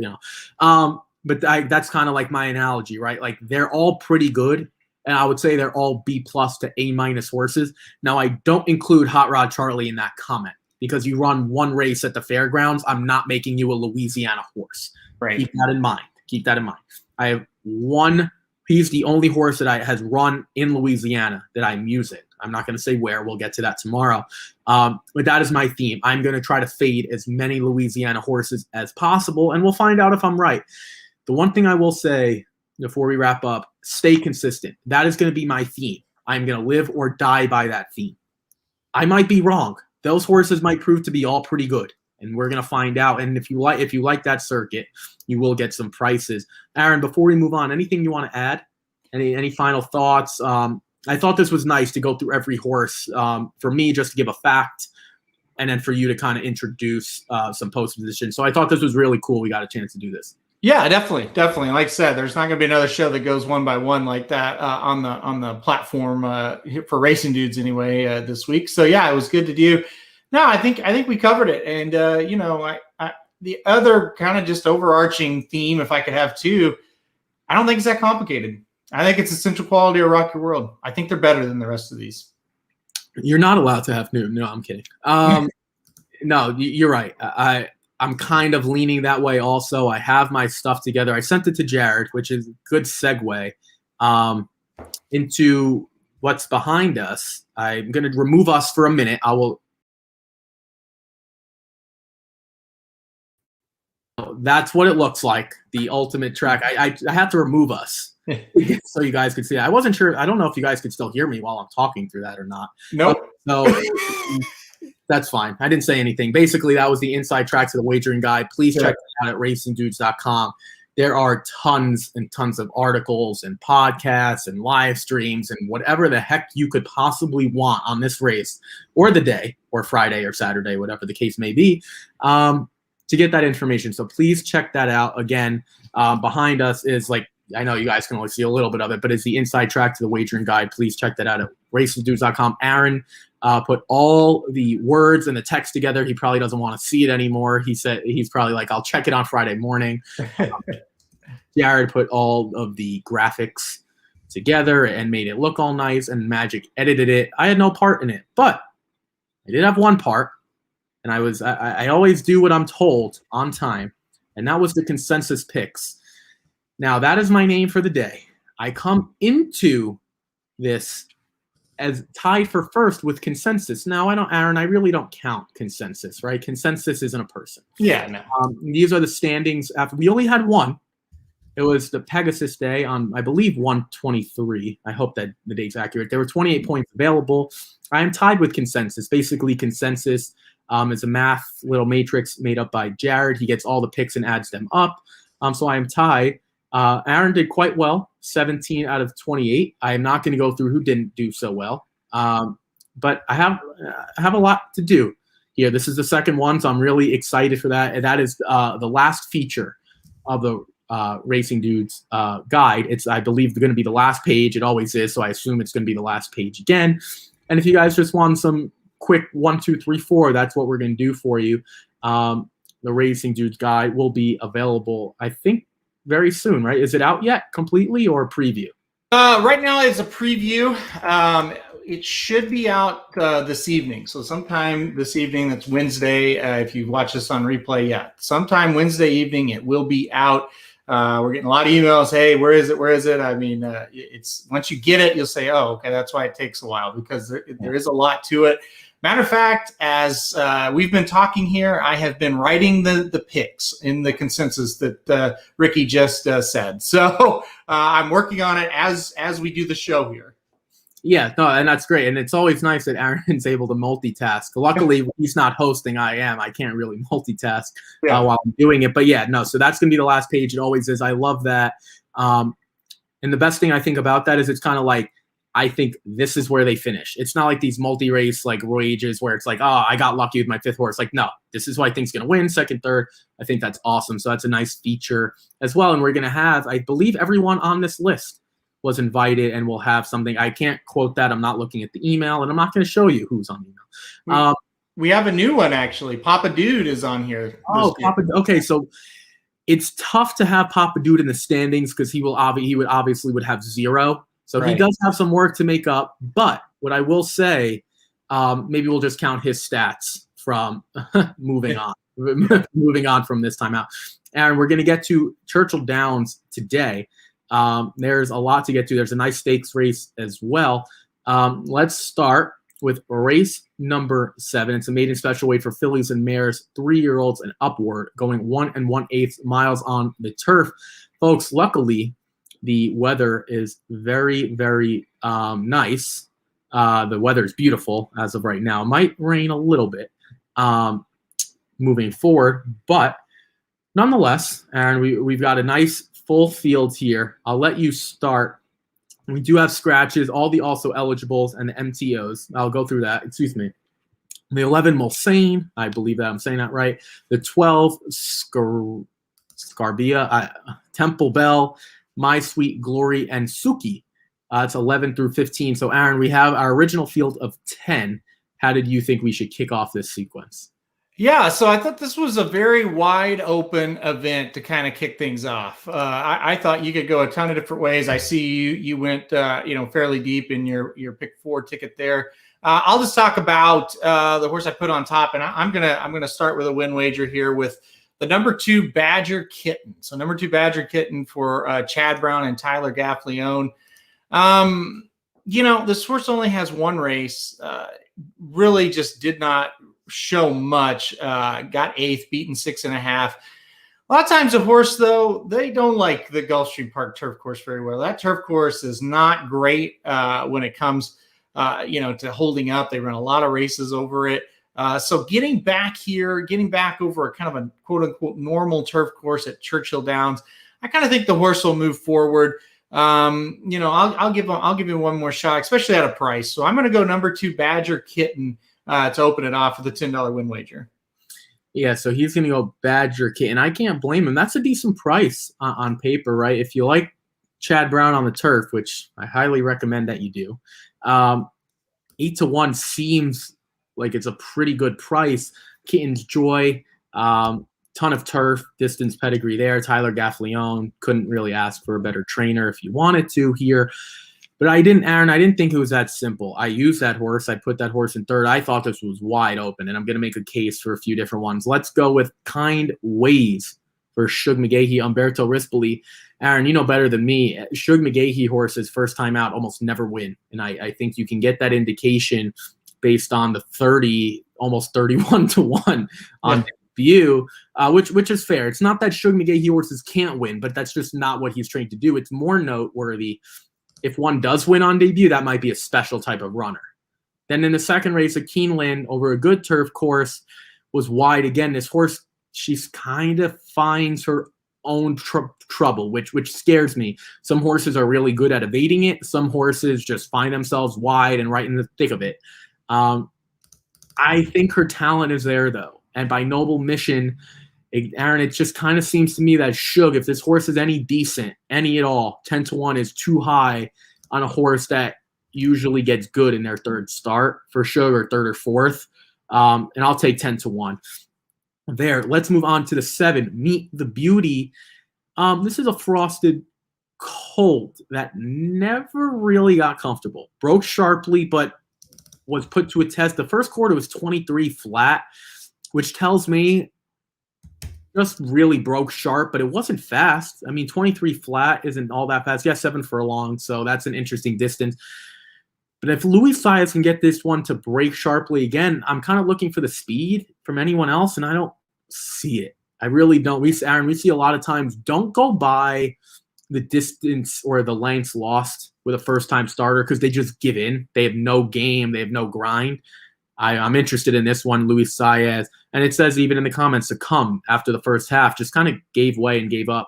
But that's kind of like my analogy, right? Like, they're all pretty good, and I would say they're all B+ to A- horses. Now, I don't include Hot Rod Charlie in that comment, because you run one race at the fairgrounds. I'm not making you a Louisiana horse. Right. Keep that in mind. I have one. He's the only horse that has run in Louisiana that I'm using. I'm not going to say where. We'll get to that tomorrow. But that is my theme. I'm going to try to fade as many Louisiana horses as possible, and we'll find out if I'm right. The one thing I will say before we wrap up, stay consistent. That is going to be my theme. I'm going to live or die by that theme. I might be wrong. Those horses might prove to be all pretty good, and we're going to find out. And if you like that circuit, you will get some prices. Aaron, before we move on, anything you want to add? Any final thoughts? I thought this was nice to go through every horse. For me, just to give a fact, and then for you to kind of introduce some post position. So I thought this was really cool. We got a chance to do this. Yeah, definitely. Like I said, there's not going to be another show that goes one by one like that on the platform for Racing Dudes anyway this week. So yeah, it was good to do. No, I think we covered it, and the other kind of just overarching theme, if I could have two, I don't think it's that complicated. I think it's Essential Quality or Rock Your World. I think they're better than the rest of these. You're not allowed to have new. No, I'm kidding. No, you're right. I'm kind of leaning that way also. I have my stuff together. I sent it to Jared, which is a good segue into what's behind us. I'm going to remove us for a minute. I will That's what it looks like. The ultimate track. I had to remove us so you guys could see it. I wasn't sure. I don't know if you guys could still hear me while I'm talking through that or not. Nope. So that's fine. I didn't say anything. Basically, that was the inside tracks of the wagering guide. Please check it out at racingdudes.com. There are tons and tons of articles and podcasts and live streams and whatever the heck you could possibly want on this race or the day or Friday or Saturday, whatever the case may be, to get that information. So please check that out. Again, behind us is I know you guys can only see a little bit of it, but it's the inside track to the wagering guide. Please check that out at racingdudes.com. Aaron put all the words and the text together. He probably doesn't want to see it anymore. He said he's probably like, I'll check it on Friday morning. Jared put all of the graphics together and made it look all nice, and Magic edited it. I had no part in it, but I did have one part, and I always do what I'm told on time, and that was the consensus picks. Now, that is my name for the day. I come into this as tied for first with consensus. Now, Aaron, I really don't count consensus, right? Consensus isn't a person. Yeah, no. These are the standings after we only had one. It was the Pegasus Day on, I believe, 123. I hope that the date's accurate. There were 28 points available. I am tied with consensus. Basically, consensus is a math little matrix made up by Jared. He gets all the picks and adds them up. So I am tied. Aaron did quite well, 17 out of 28. I am not going to go through who didn't do so well, but I have a lot to do here. This is the second one, so I'm really excited for that. And that is the last feature of the Racing Dudes guide. It's, I believe, going to be the last page. It always is, so I assume it's going to be the last page again. And if you guys just want some quick 1, 2, 3, 4, that's what we're going to do for you. The Racing Dudes guide will be available, I think, very soon, right? Is it out yet completely or a preview? Right now it's a preview. It should be out this evening. So sometime this evening, that's Wednesday. If you watch this on replay, sometime Wednesday evening, it will be out. We're getting a lot of emails. Hey, where is it? Where is it? I mean, it's once you get it, you'll say, oh, okay, that's why it takes a while, because there is a lot to it. Matter of fact, as we've been talking here, I have been writing the picks in the consensus that Ricky just said. So I'm working on it as we do the show here. Yeah, no, and that's great. And it's always nice that Aaron's able to multitask. Luckily, he's not hosting. I am. I can't really multitask while I'm doing it. But yeah, no, so that's going to be the last page. It always is. I love that. And the best thing I think about that is it's kind of like, I think this is where they finish. It's not like these multi-race like wages where it's like, oh, I got lucky with my fifth horse. Like, no, this is who I think is going to win, second, third. I think that's awesome. So that's a nice feature as well. And we're going to have, I believe, everyone on this list was invited, and we'll have something. I can't quote that. I'm not looking at the email, and I'm not going to show you who's on email. We have a new one, actually. Papa Dude is on here. Oh, Papa. Okay, so it's tough to have Papa Dude in the standings because he would obviously have 0. So He does have some work to make up. But what I will say, maybe we'll just count his stats from moving on from this time out. And we're going to get to Churchill Downs today. There's a lot to get to. There's a nice stakes race as well. Let's start with race number 7. It's a maiden special weight for fillies and mares, 3-year-olds and upward, going 1 1/8 miles on the turf. Folks, luckily, the weather is very, very nice. The weather is beautiful as of right now. It might rain a little bit moving forward, but nonetheless, and we've got a nice full field here. I'll let you start. We do have scratches, all the also eligibles and the MTOs. I'll go through that. Excuse me. The 11 Mulsanne, I believe that I'm saying that right. The 12 Scarbia, Temple Bell, My Sweet Glory, and Suki. It's 11 through 15. So, Aaron, we have our original field of 10. How did you think we should kick off this sequence? Yeah, so I thought this was a very wide open event to kind of kick things off. I thought you could go a ton of different ways. I see you went fairly deep in your pick 4 ticket there. I'll just talk about the horse I put on top, and I'm gonna start with a win wager here with the number 2 Badger Kitten. So number 2 Badger Kitten for Chad Brown and Tyler Gaffleone. This horse only has one race. Really just did not show much. Got 8th, beaten 6.5. A lot of times a horse, though, they don't like the Gulfstream Park turf course very well. That turf course is not great when it comes, to holding up. They run a lot of races over it. So getting back over a kind of a quote unquote normal turf course at Churchill Downs, I kind of think the horse will move forward. I'll give him one more shot, especially at a price. So I'm going to go number 2 Badger Kitten to open it off with a $10 win wager. Yeah, so he's going to go Badger Kitten. I can't blame him. That's a decent price on paper, right? If you like Chad Brown on the turf, which I highly recommend that you do, 8-1 seems like it's a pretty good price. Kitten's Joy, ton of turf, distance pedigree there. Tyler Gaffleone, couldn't really ask for a better trainer if you wanted to here. But I didn't think it was that simple. I used that horse. I put that horse in third. I thought this was wide open, and I'm going to make a case for a few different ones. Let's go with Kind Ways for Shug McGahee, Umberto Rispoli. Aaron, you know better than me. Shug McGahee horses, first time out, almost never win. And I think you can get that indication based on the 30, almost 31-1 on debut, which is fair. It's not that Shug McGahee horses can't win, but that's just not what he's trained to do. It's more noteworthy if one does win on debut, that might be a special type of runner. Then in the second race, Akeen Lynn over a good turf course was wide. Again, this horse, she's kind of finds her own trouble, which scares me. Some horses are really good at evading it. Some horses just find themselves wide and right in the thick of it. I think her talent is there, though. And by Noble Mission, Aaron, it just kind of seems to me that Shug, if this horse is any decent, any at all, 10-1 is too high on a horse that usually gets good in their third start for Shug, or third or fourth. And I'll take 10-1 there. Let's move on to the 7, Meet the Beauty. This is a frosted colt that never really got comfortable. Broke sharply, but was put to a test. The first quarter was 23 flat, which tells me just really broke sharp, but it wasn't fast. I mean, 23 flat isn't all that fast. Yeah, 7 furlong, so that's an interesting distance. But if Luis Saez can get this one to break sharply again, I'm kind of looking for the speed from anyone else, and I don't see it. I really don't. Aaron, we see a lot of times, don't go by the distance or the lengths lost with a first-time starter because they just give in. They have no game. They have no grind. I'm interested in this one, Luis Saez. And it says even in the comments, succumb after the first half, just kind of gave way and gave up.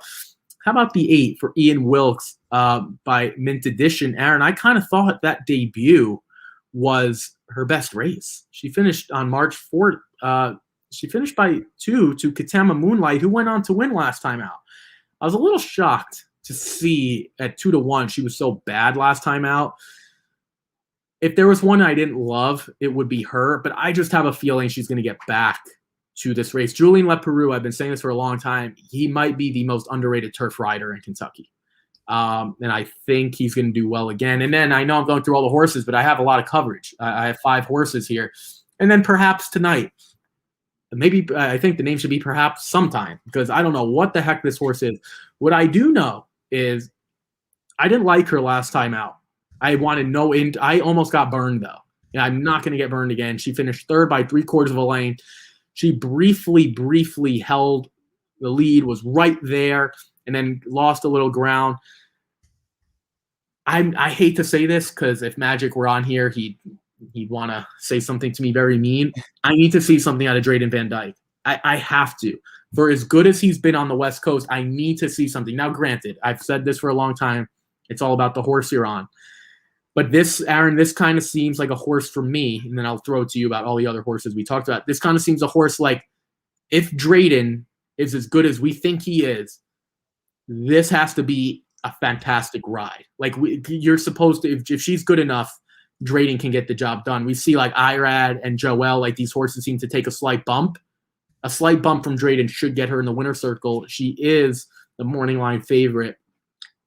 How about the 8 for Ian Wilkes by Mint Edition? Aaron, I kind of thought that debut was her best race. She finished on March 4th. She finished by 2 to Katama Moonlight, who went on to win last time out. I was a little shocked to see at 2-1 she was so bad last time out. If there was one I didn't love, it would be her, but I just have a feeling she's going to get back to this race. Julien Leperoux, I've been saying this for a long time, he might be the most underrated turf rider in Kentucky. And I think he's going to do well again. And then I know I'm going through all the horses, but I have a lot of coverage. I have 5 horses here. And then perhaps tonight, maybe I think the name should be Perhaps Sometime, because I don't know what the heck this horse is. What I do know is I didn't like her last time out. I wanted no end. I almost got burned, though. And I'm not going to get burned again. She finished 3rd by 3/4 of a lane. She briefly held the lead, was right there, and then lost a little ground. I hate to say this because if Magic were on here, he'd want to say something to me very mean. I need to see something out of Drayden Van Dyke. I have to. For as good as he's been on the West Coast, I need to see something. Now, granted, I've said this for a long time. It's all about the horse you're on. But this, Aaron, this kind of seems like a horse for me, and then I'll throw it to you about all the other horses we talked about. This kind of seems a horse like if Drayden is as good as we think he is, this has to be a fantastic ride. Like you're supposed to, if she's good enough, Drayden can get the job done. We see like Irad and Joel, like these horses seem to take a slight bump. A slight bump from Drayden should get her in the winner's circle. She is the morning line favorite.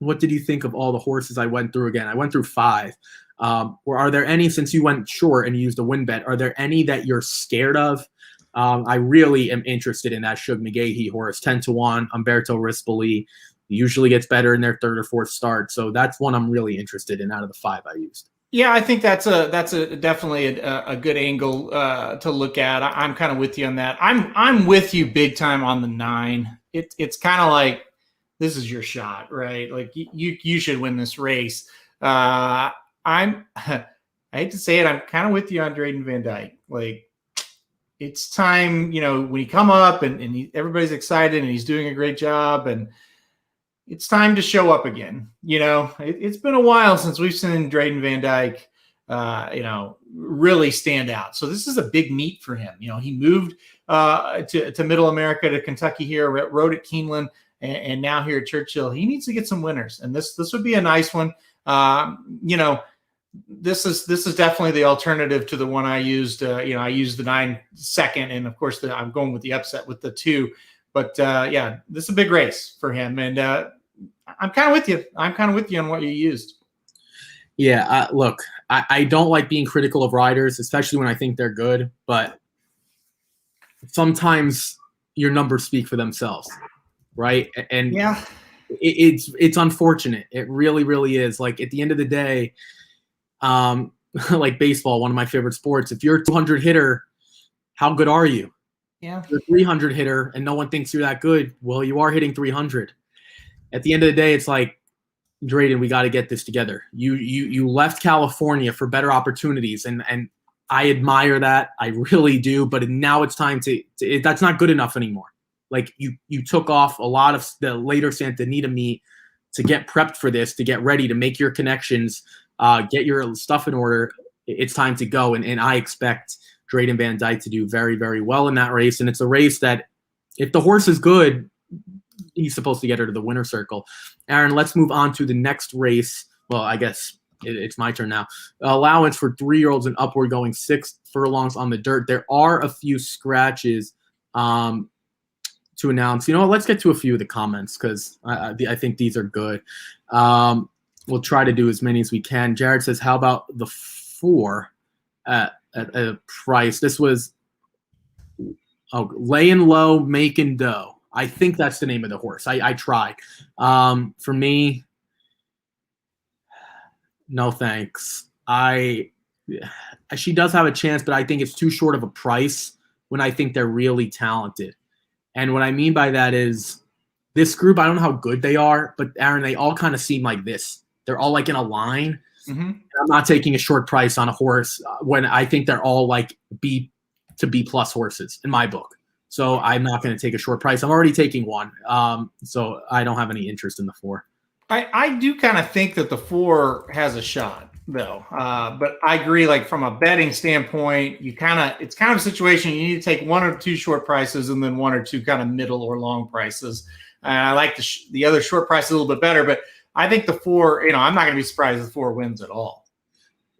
What did you think of all the horses I went through again? I went through 5. Or are there any, since you went short and you used a win bet, are there any that you're scared of? I really am interested in that Shug McGahee horse, 10-1, Umberto Rispoli. Usually gets better in their 3rd or 4th start. So that's one I'm really interested in out of the 5 I used. Yeah, I think that's definitely a good angle to look at. I'm kind of with you on that. I'm with you big time on the 9. it's kind of like, this is your shot, right? Like you should win this race. I hate to say it, I'm kind of with you on Drayden Van Dyke. Like, it's time, when he come up and everybody's excited and he's doing a great job, and it's time to show up again. It's been a while since we've seen Drayden Van Dyke, really stand out. So this is a big meet for him. He moved to Middle America, to Kentucky here, rode at Keeneland, and now here at Churchill. He needs to get some winners, and this would be a nice one. This is definitely the alternative to the one I used. I used the 9 second, and of course I'm going with the upset with the 2. But this is a big race for him, and I'm kind of with you. I'm kind of with you on what you used. Yeah, look, I don't like being critical of riders, especially when I think they're good, but sometimes your numbers speak for themselves, right? And yeah, it's unfortunate. It really, really is. Like, at the end of the day, like baseball, one of my favorite sports, if you're a 200 hitter, how good are you? Yeah. If you're a 300 hitter and no one thinks you're that good, well, you are hitting 300. At the end of the day, it's like, Drayden, we got to get this together. You left California for better opportunities, and I admire that. I really do. But now it's time to that's not good enough anymore. Like, you took off a lot of the later Santa Anita meet to get prepped for this, to get ready, to make your connections, get your stuff in order. It's time to go, and I expect Drayden Van Dyke to do very, very well in that race. And it's a race that, if the horse is good, he's supposed to get her to the winner's circle. Aaron, let's move on to the next race. Well, I guess it's my turn now. Allowance for 3-year-olds and upward, going 6 furlongs on the dirt. There are a few scratches to announce. Let's get to a few of the comments, because I think these are good. We'll try to do as many as we can. Jared says, how about the 4 at a price? This was laying low, making dough. I think that's the name of the horse. I tried. For me, no thanks. She does have a chance, but I think it's too short of a price when I think they're really talented. And what I mean by that is, this group, I don't know how good they are, but Aaron, they all kind of seem like this. They're all like in a line. Mm-hmm. I'm not taking a short price on a horse when I think they're all like B to B plus horses in my book. So I'm not going to take a short price. I'm already taking one. So I don't have any interest in the 4. I do kind of think that the 4 has a shot, though. But I agree, like, from a betting standpoint, it's kind of a situation you need to take 1 or 2 short prices and then 1 or 2 kind of middle or long prices. I like the other short price a little bit better, but I think the 4, I'm not going to be surprised if the 4 wins at all.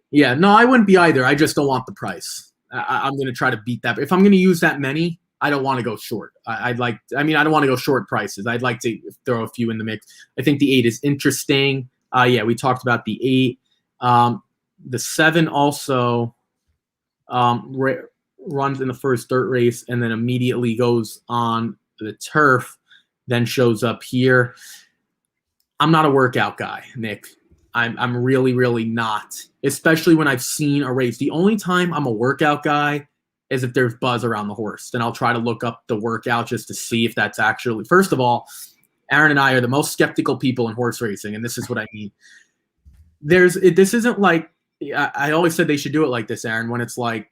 Yeah, no, I wouldn't be either. I just don't want the price. I'm going to try to beat that. But if I'm going to use that many, I don't want to go short. I don't want to go short prices. I'd like to throw a few in the mix. I think the 8 is interesting. We talked about the 8. The 7 also runs in the first dirt race and then immediately goes on the turf, then shows up here. I'm not a workout guy, Nick. I'm really, really not, especially when I've seen a race. The only time I'm a workout guy is if there's buzz around the horse. Then I'll try to look up the workout just to see if that's actually – first of all, Aaron and I are the most skeptical people in horse racing, and this is what I mean. This isn't like – I always said they should do it like this, Aaron, when it's like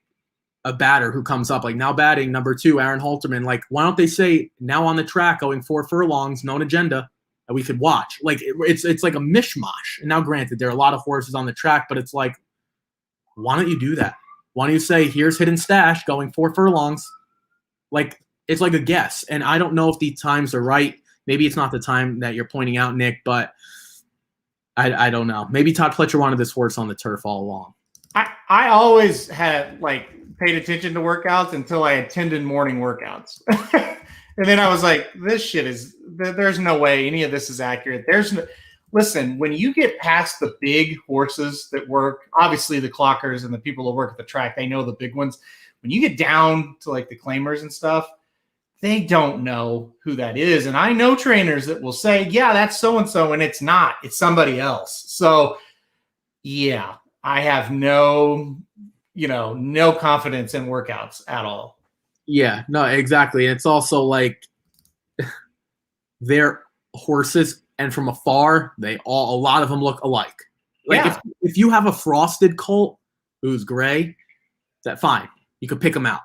a batter who comes up, like now batting number 2, Aaron Halterman. Like, why don't they say now on the track going 4 furlongs, known agenda, that we could watch? Like, it's like a mishmash. And now, granted, there are a lot of horses on the track, but it's like, why don't you do that? Why don't you say, here's Hidden Stash going 4 furlongs? Like, it's like a guess. And I don't know if the times are right. Maybe it's not the time that you're pointing out, Nick, but I don't know. Maybe Todd Pletcher wanted this horse on the turf all along. I always had, like, paid attention to workouts until I attended morning workouts. And then I was like, this shit there's no way any of this is accurate. Listen, when you get past the big horses that work, obviously the clockers and the people that work at the track, they know the big ones. When you get down to like the claimers and stuff, they don't know who that is. And I know trainers that will say, yeah, that's so-and-so, and it's not. It's somebody else. So, yeah, I have no confidence in workouts at all. Yeah, no, exactly. It's also like they're horses, and from afar, a lot of them look alike. Like if you have a frosted colt who's gray, that fine, you could pick them out.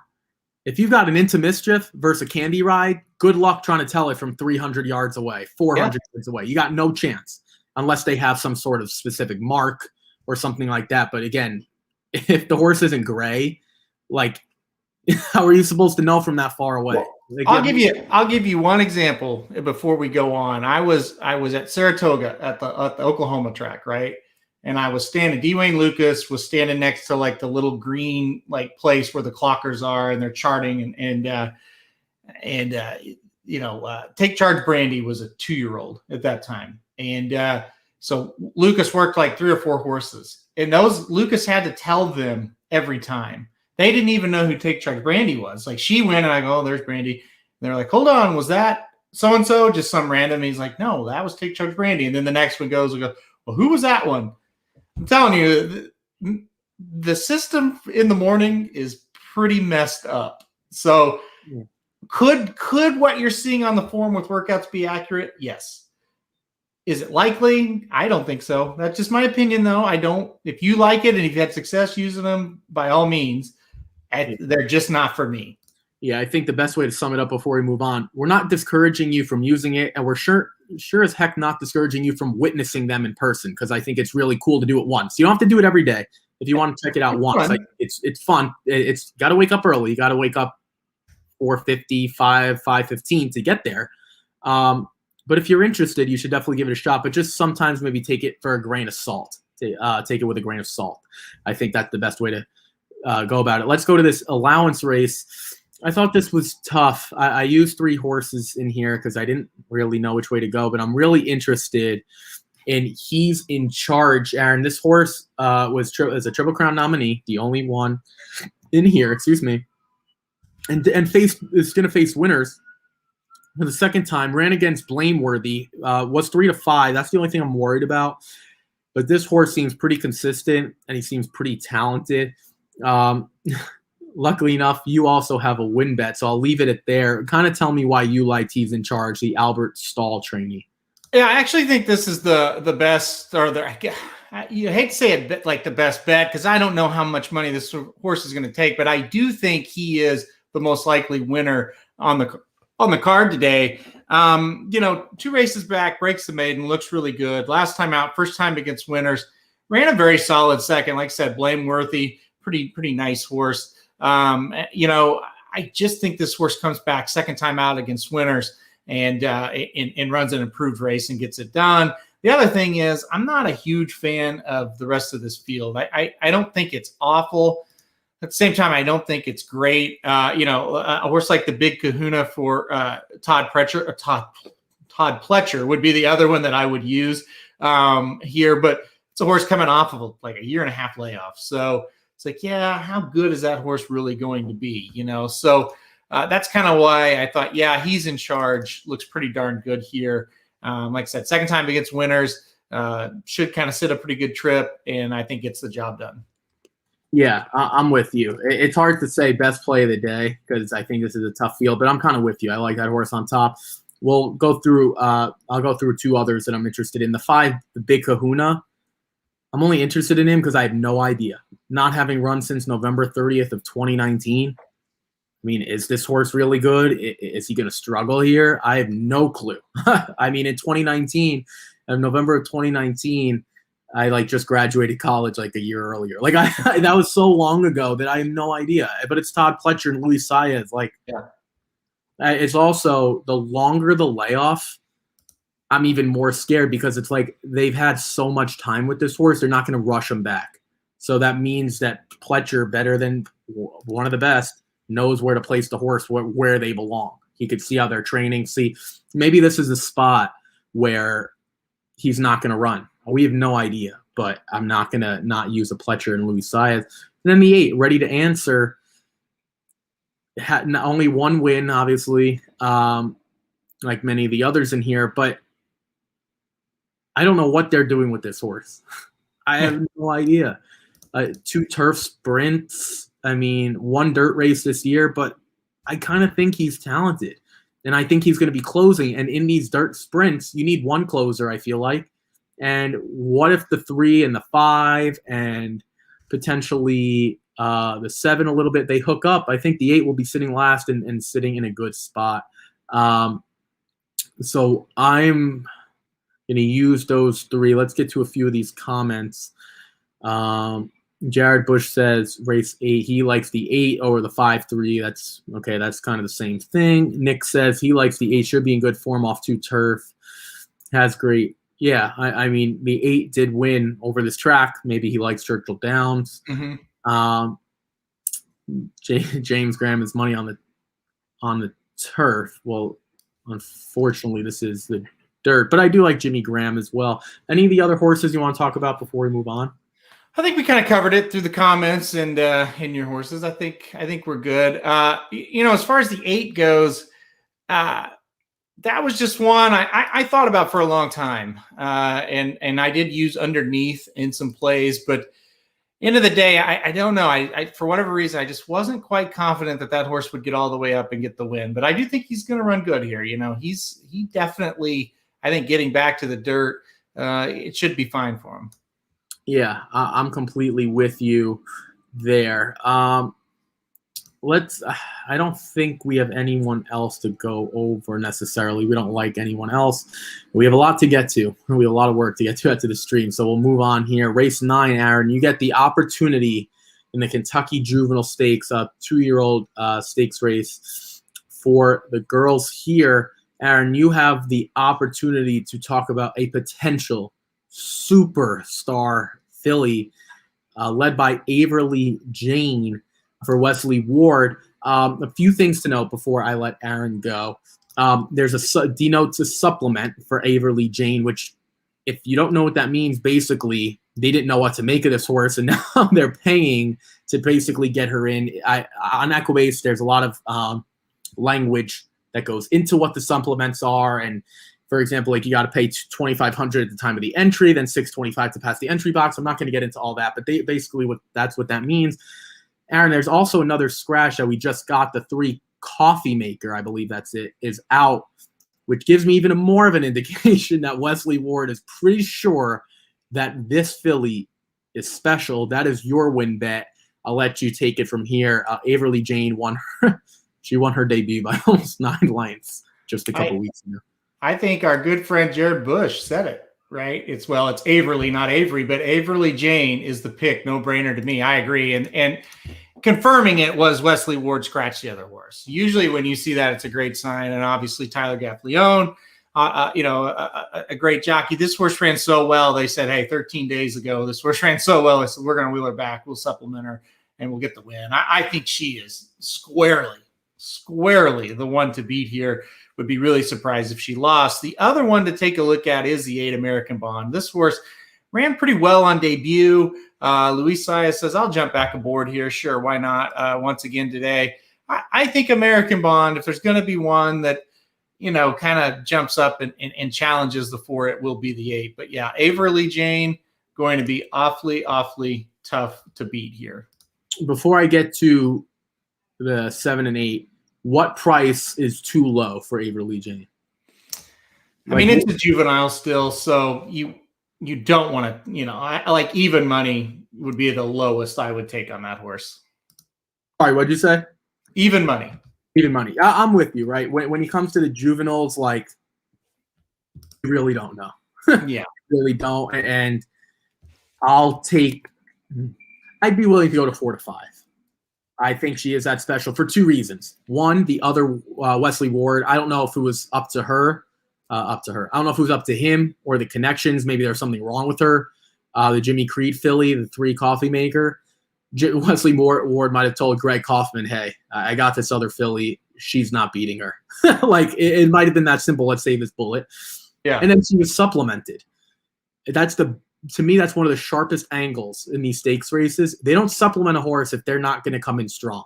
If you've got an Into Mischief versus a Candy Ride, good luck trying to tell it from 300 yards away, 400 yards away. You got no chance unless they have some sort of specific mark or something like that. But again, if the horse isn't gray, like, how are you supposed to know from that far away? Well, I'll give you one example before we go on. I was at Saratoga at the Oklahoma track, right? And I was standing. Dwayne Lucas was standing next to like the little green like place where the clockers are, and they're charting. And Take Charge Brandy was a 2-year-old at that time, and so Lucas worked like 3 or 4 horses, and those Lucas had to tell them every time. They didn't even know who Take Charge Brandy was. Like, she went, and I go, "Oh, there's Brandy." And they're like, "Hold on, was that so-and-so?" Just some random. And he's like, "No, that was Take Charge Brandy." And then the next one goes, "Well, who was that one?" I'm telling you, the system in the morning is pretty messed up. So could what you're seeing on the form with workouts be accurate? Yes. Is it likely? I don't think so. That's just my opinion, though. I don't. If you like it and if you had success using them, by all means, they're just not for me. Yeah, I think the best way to sum it up before we move on, we're not discouraging you from using it, and we're sure as heck not discouraging you from witnessing them in person, because I think it's really cool to do it once. You don't have to do it every day. If you want to check it out once, like, it's fun. It's got to wake up early. You got to wake up 4:50, 5:15 to get there. But if you're interested, you should definitely give it a shot. But just sometimes maybe take it for a grain of salt. Take it with a grain of salt. I think that's the best way to go about it. Let's go to this allowance race. I thought this was tough. I used 3 horses in here because I didn't really know which way to go, but I'm really interested in He's in Charge. Aaron, this horse was a Triple Crown nominee, the only one in here, and is going to face winners for the second time. Ran against Blameworthy, was 3-5. That's the only thing I'm worried about. But this horse seems pretty consistent, and he seems pretty talented. Luckily enough, you also have a win bet, so I'll leave it at there. Kind of tell me why you liked He's in Charge, the Stahl trainee. Yeah, I actually think this is the best, or you hate to say it like the best bet, because I don't know how much money this horse is going to take, but I do think he is the most likely winner on the card today. 2 races back, breaks the maiden, looks really good. Last time out, first time against winners, ran a very solid second. Like I said, Blameworthy, pretty nice horse. I just think this horse comes back second time out against winners and runs an improved race and gets it done. The other thing is, I'm not a huge fan of the rest of this field. I don't think it's awful. At the same time, I don't think it's great. A horse like the Big Kahuna for Todd Pletcher would be the other one that I would use here. But it's a horse coming off of like a 1.5-year layoff. So it's like, yeah, how good is that horse really going to be? So that's kind of why I thought, yeah, He's in Charge. Looks pretty darn good here. Like I said, second time against winners, should kind of sit a pretty good trip, and I think gets the job done. Yeah, I'm with you. It's hard to say best play of the day because I think this is a tough field, but I'm kind of with you. I like that horse on top. We'll go through. I'll go through 2 others that I'm interested in. The 5, the Big Kahuna. I'm only interested in him because I have no idea. Not having run since November 30th of 2019. I mean, is this horse really good? Is he going to struggle here? I have no clue. I mean, in 2019, in November of 2019, I just graduated college like a year earlier. That was so long ago that I have no idea. But it's Todd Pletcher and Luis Saez. It's also the longer the layoff, I'm even more scared because it's like they've had so much time with this horse. They're not going to rush him back. So that means that Pletcher, better than one of the best, knows where to place the horse, where they belong. He could see how they're training. See, maybe this is a spot where he's not going to run. We have no idea, but I'm not going to not use a Pletcher and Luis Saez. And then the 8, Ready to Answer, had not only 1 win, obviously, like many of the others in here, but I don't know what they're doing with this horse. I have no idea. 2 turf sprints. I mean, 1 dirt race this year, but I kind of think he's talented. And I think he's going to be closing. And in these dirt sprints, you need one closer, I feel like. And what if the 3 and the 5 and potentially the 7 a little bit, they hook up? I think the 8 will be sitting last and sitting in a good spot. So I'm going to use those 3. Let's get to a few of these comments. Jared Bush says race 8. He likes the 8 over the 5-3. That's okay. That's kind of the same thing. Nick says he likes the 8. Should be in good form off 2 turf. Has great. Yeah, I mean the 8 did win over this track. Maybe he likes Churchill Downs. Mm-hmm. James Graham is money on the turf. Well, unfortunately, this is the dirt. But I do like Jimmy Graham as well. Any of the other horses you want to talk about before we move on? I think we kind of covered it through the comments and in your horses. I think we're good. As far as the 8 goes, that was just one I thought about for a long time, and I did use underneath in some plays. But end of the day, I don't know. I for whatever reason, I just wasn't quite confident that horse would get all the way up and get the win. But I do think he's going to run good here. He definitely, I think, getting back to the dirt, it should be fine for him. Yeah, I'm completely with you there. I don't think we have anyone else to go over necessarily. We don't like anyone else. We have a lot to get to. We have a lot of work to get to after the stream. So we'll move on here. Race 9, Aaron, you get the opportunity in the Kentucky Juvenile Stakes, a 2-year-old stakes race for the girls here. Aaron, you have the opportunity to talk about a potential superstar filly led by Averly Jane for Wesley Ward. A few things to note before I let Aaron go. There's denotes a supplement for Averly Jane, which if you don't know what that means, basically they didn't know what to make of this horse, and now they're paying to basically get her in. On Equibase, there's a lot of language that goes into what the supplements are, and for example, like you got to pay $2,500 at the time of the entry, then $625 to pass the entry box. I'm not going to get into all that, but that's what that means. Aaron, there's also another scratch that we just got. The 3 Coffee Maker, I believe that's it, is out, which gives me even more of an indication that Wesley Ward is pretty sure that this filly is special. That is your win bet. I'll let you take it from here. Averly Jane won her debut by almost 9 lengths just a couple weeks ago. I think our good friend Jared Bush said it, right? It's Averly, not Avery, but Averly Jane is the pick. No brainer to me. I agree. And confirming it was Wesley Ward scratched the other horse. Usually when you see that, it's a great sign. And obviously Tyler Gaffleone, a great jockey. This horse ran so well. They said, hey, 13 days ago, this horse ran so well. I said, we're going to wheel her back. We'll supplement her and we'll get the win. I think she is squarely the one to beat here. Would be really surprised if she lost. The other one to take a look at is the 8 American Bond. This horse ran pretty well on debut. Luis Saez says, I'll jump back aboard here. Sure, why not? Once again today. I think American Bond, if there's going to be one that, kind of jumps up and challenges the 4, it will be the 8. But yeah, Averly Jane going to be awfully, awfully tough to beat here. Before I get to the 7 and 8, what price is too low for Averly Jane? I mean, it's a juvenile still, so you don't want to, I like even money would be the lowest I would take on that horse. All right, what'd you say? Even money. Even money. I'm with you, right? When it comes to the juveniles, like, you really don't know. Yeah. Really don't. And I'd be willing to go to 4 to 5. I think she is that special for 2 reasons. One, the other Wesley Ward, I don't know if it was up to her. I don't know if it was up to him or the connections. Maybe there's something wrong with her. The Jimmy Creed filly, the 3 Coffee Maker. Wesley Ward might have told Greg Kaufman, hey, I got this other filly. She's not beating her. Like, it might have been that simple. Let's save this bullet. Yeah. And then she was supplemented. To me, that's one of the sharpest angles in these stakes races. They don't supplement a horse if they're not going to come in strong.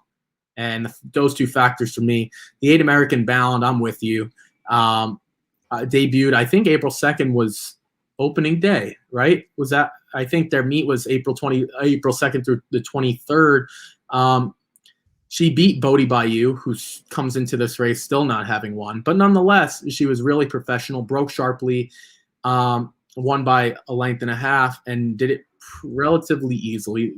And those 2 factors for me. The 8 American Bound, I'm with you. Debuted, I think April 2nd was opening day, right? Was that? I think their meet was April 2nd through the 23rd. She beat Bodie Bayou, who comes into this race still not having won. But nonetheless, she was really professional, broke sharply, won by a length and a half, and did it relatively easily,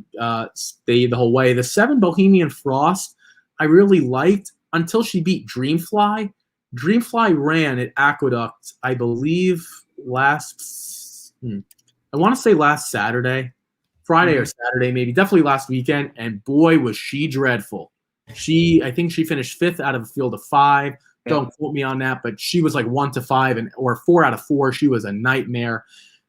stayed the whole way. The 7 Bohemian Frost, I really liked until she beat Dreamfly. Dreamfly ran at Aqueduct, I believe, last Saturday. Friday or Saturday, maybe, definitely last weekend, and boy, was she dreadful. I think she finished 5th out of a field of 5. Don't quote me on that, but she was like 1 to 5 or 4 out of 4. She was a nightmare.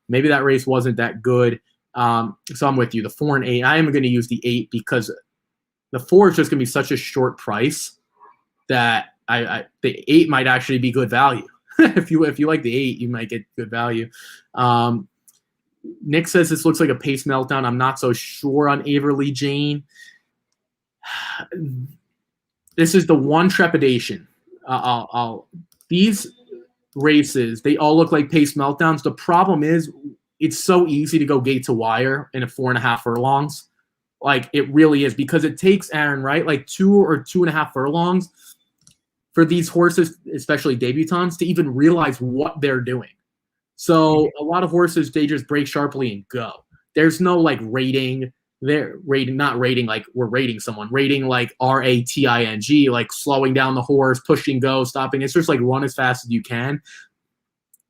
Maybe that race wasn't that good. So I'm with you. The 4 and 8. I am going to use the 8 because the 4 is just going to be such a short price that the 8 might actually be good value. if you like the 8, you might get good value. Nick says this looks like a pace meltdown. I'm not so sure on Averly Jane. This is the one trepidation. These races, they all look like pace meltdowns. The problem is it's so easy to go gate to wire in a 4.5 furlongs. Like, it really is, because it takes, Aaron, right, like 2 or 2.5 furlongs for these horses, especially debutants, to even realize what they're doing. So a lot of horses, they just break sharply and go. There's no like rating. They're rating, not rating like we're rating someone, rating like RATING, like slowing down the horse, pushing, go, stopping. It's just like run as fast as you can.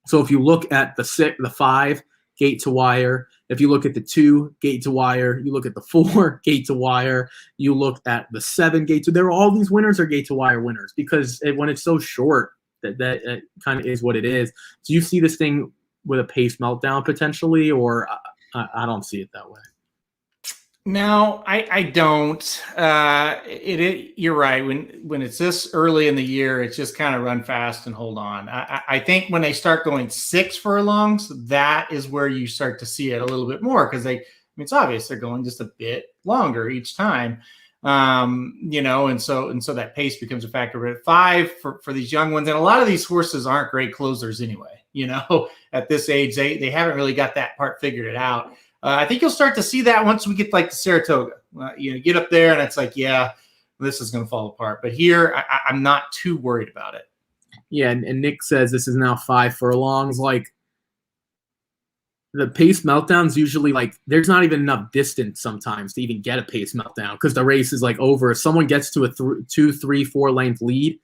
So if you look at the 5, gate to wire. If you look at the 2, gate to wire. You look at the 4, gate to wire. You look at the 7, gate to. There are all these winners are gate to wire winners because when it's so short, that kind of is what it is. Do you see this thing with a pace meltdown potentially, or I don't see it that way? No, I don't. You're right. When it's this early in the year, it's just kind of run fast and hold on. I think when they start going 6 furlongs, that is where you start to see it a little bit more, because it's obvious they're going just a bit longer each time. And so that pace becomes a factor. But at 5 for these young ones, and a lot of these horses aren't great closers anyway. At this age, they haven't really got that part figured it out. I think you'll start to see that once we get like to Saratoga. Get up there and it's like, yeah, this is going to fall apart. But here, I'm not too worried about it. Yeah, and Nick says this is now 5 furlongs. Like, the pace meltdowns usually, like, there's not even enough distance sometimes to even get a pace meltdown because the race is like over. If someone gets to a 2, 3, 4 length lead,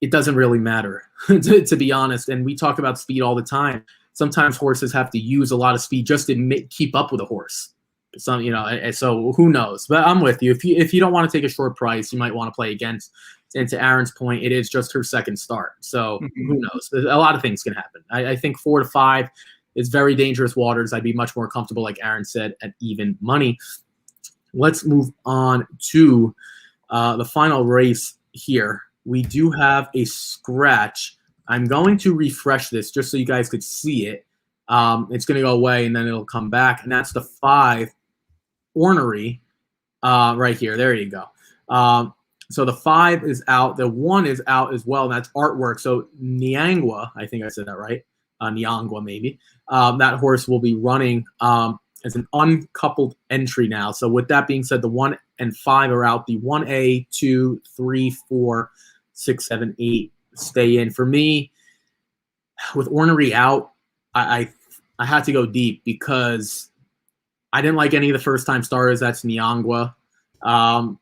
it doesn't really matter, to be honest. And we talk about speed all the time. Sometimes horses have to use a lot of speed just to keep up with a horse. So who knows? But I'm with you. If you don't want to take a short price, you might want to play against. And to Aaron's point, it is just her second start. So who knows? A lot of things can happen. I think 4 to 5 is very dangerous waters. I'd be much more comfortable, like Aaron said, at even money. Let's move on to the final race here. We do have a scratch. I'm going to refresh this just so you guys could see it. It's going to go away and then it'll come back. And that's the 5 Ornery right here. There you go. So the 5 is out. The 1 is out as well. And that's artwork. So Nyangwa, I think I said that right. Nyangwa maybe. That horse will be running as an uncoupled entry now. So with that being said, the 1 and 5 are out. The 1A, 2, 3, 4, 6, 7, 8 stay in. For me, with Ornery out, I had to go deep because I didn't like any of the first-time starters. That's Nyangwa. And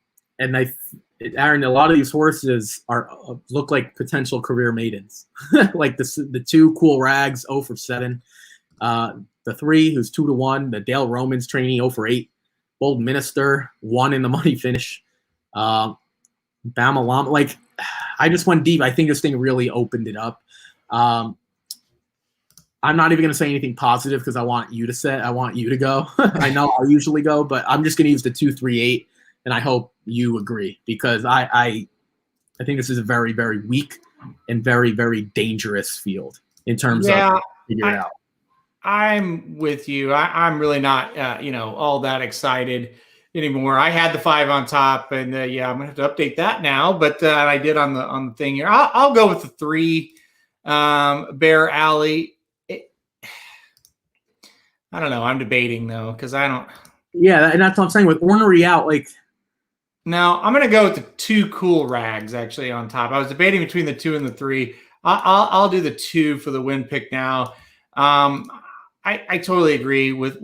Aaron, a lot of these horses look like potential career maidens. Like the 2 Cool Rags, 0 for 7. The 3, who's 2 to 1. The Dale Romans trainee, 0 for 8. Bold Minister, 1 in the money finish. Bama Llama. Like, I just went deep. I think this thing really opened it up. I'm not even going to say anything positive because I want you to go. I know I usually go, but I'm just going to use the 2, 3, 8, and I hope you agree because I think this is a very, very weak and very, very dangerous field in terms of figuring it out. I'm with you. I'm really not, all that excited anymore. I had the 5 on top, and I'm gonna have to update that now. But I did on the thing here. I'll go with the 3, Bear Alley. I don't know. I'm debating though because I don't. Yeah, and that's what I'm saying with Ornery out. Like, Now I'm going to go with the 2 Cool Rags actually on top. I was debating between the 2 and the 3. I'll do the 2 for the win pick now. I totally agree with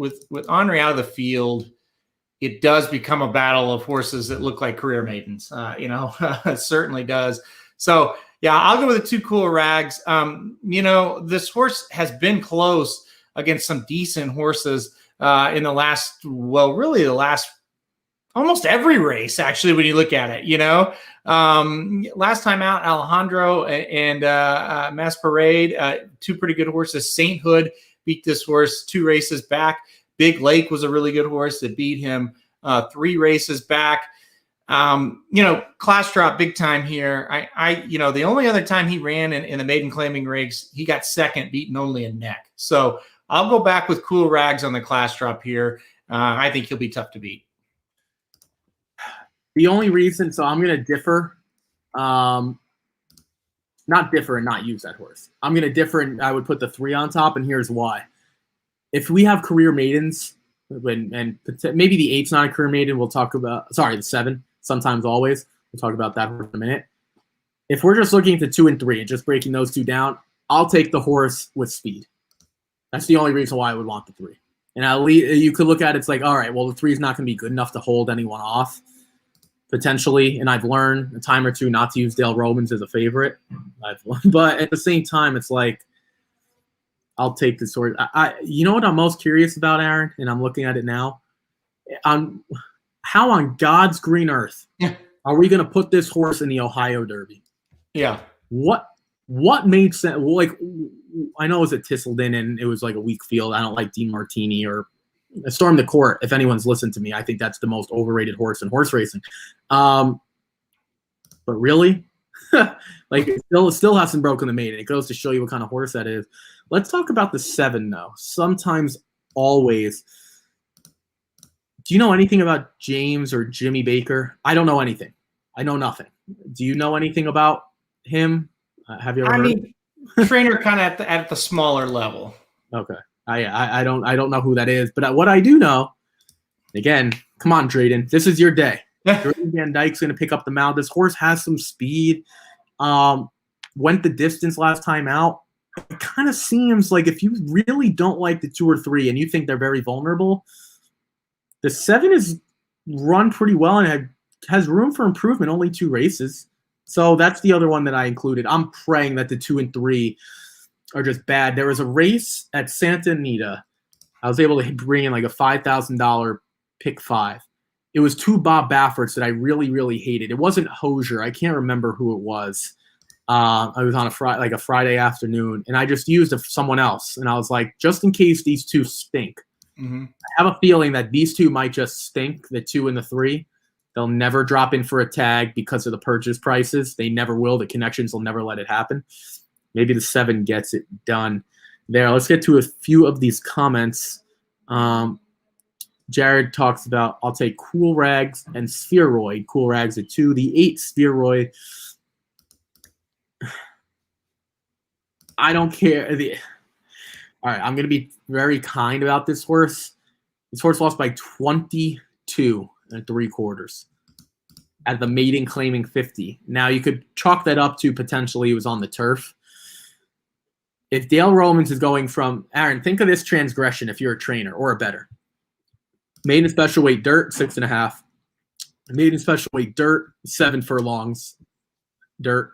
Henri out of the field. It does become a battle of horses that look like career maidens. It certainly does. So yeah, I'll go with the 2 Cool Rags. This horse has been close against some decent horses in the last almost every race, actually, when you look at it. Last time out, Alejandro and Mass Parade, 2 pretty good horses. Sainthood beat this horse 2 races back. Big Lake was a really good horse that beat him 3 races back. Class drop big time here. The only other time he ran in the maiden claiming race, he got second, beaten only a neck. So I'll go back with Cool Rags on the class drop here. I think he'll be tough to beat. The only reason, so I'm going to differ, not differ and not use that horse. I'm going to differ and I would put the 3 on top, and here's why. If we have career maidens, and maybe the 8's not a career maiden, we'll talk about, the 7, sometimes always. We'll talk about that for a minute. If we're just looking at the 2 and 3 and just breaking those 2 down, I'll take the horse with speed. That's the only reason why I would want the 3. And you could look at it, it's like, all right, well, the 3 is not going to be good enough to hold anyone off, potentially. And I've learned a time or 2 not to use Dale Romans as a favorite. But at the same time, it's like, I'll take this horse. You know what I'm most curious about, Aaron? And I'm looking at it now. How on God's green earth are we going to put this horse in the Ohio Derby? Yeah. What made sense? Well, like, I know it was at Thistleton and it was like a weak field. I don't like Dean Martini or Storm the Court. If anyone's listened to me, I think that's the most overrated horse in horse racing. But really, like, it still hasn't broken the maiden. It goes to show you what kind of horse that is. Let's talk about the 7 though. Sometimes, always. Do you know anything about James or Jimmy Baker? I don't know anything. I know nothing. Do you know anything about him? Have you ever heard? Trainer kind of at the smaller level. Okay. I don't know who that is, but what I do know, again, come on, Drayden, this is your day. Drayden Van Dyke's going to pick up the mount. This horse has some speed. Went the distance last time out. It kind of seems like if you really don't like the 2 or 3 and you think they're very vulnerable, the 7 is run pretty well and has room for improvement, only 2 races. So that's the other one that I included. I'm praying that the 2 and 3 are just bad. There was a race at Santa Anita. I was able to bring in like a $5,000 pick 5. It was 2 Bob Bafferts that I really, really hated. It wasn't Hosier. I can't remember who it was. I was on a Friday afternoon, and I just used someone else. And I was like, just in case these 2 stink. Mm-hmm. I have a feeling that these 2 might just stink, the 2 and the 3. They'll never drop in for a tag because of the purchase prices. They never will. The connections will never let it happen. Maybe the 7 gets it done there. Let's get to a few of these comments. Jared talks about, I'll take Cool Rags and Spheroid. Cool Rags at 2. The 8 Spheroid. I don't care. All right, I'm going to be very kind about this horse. This horse lost by 22 3/4 at the maiden claiming 50. Now, you could chalk that up to potentially he was on the turf. If Dale Romans is going from, Aaron, think of this transgression if you're a trainer or a bettor. Maiden special weight dirt, 6.5. Maiden special weight dirt, 7 furlongs, dirt.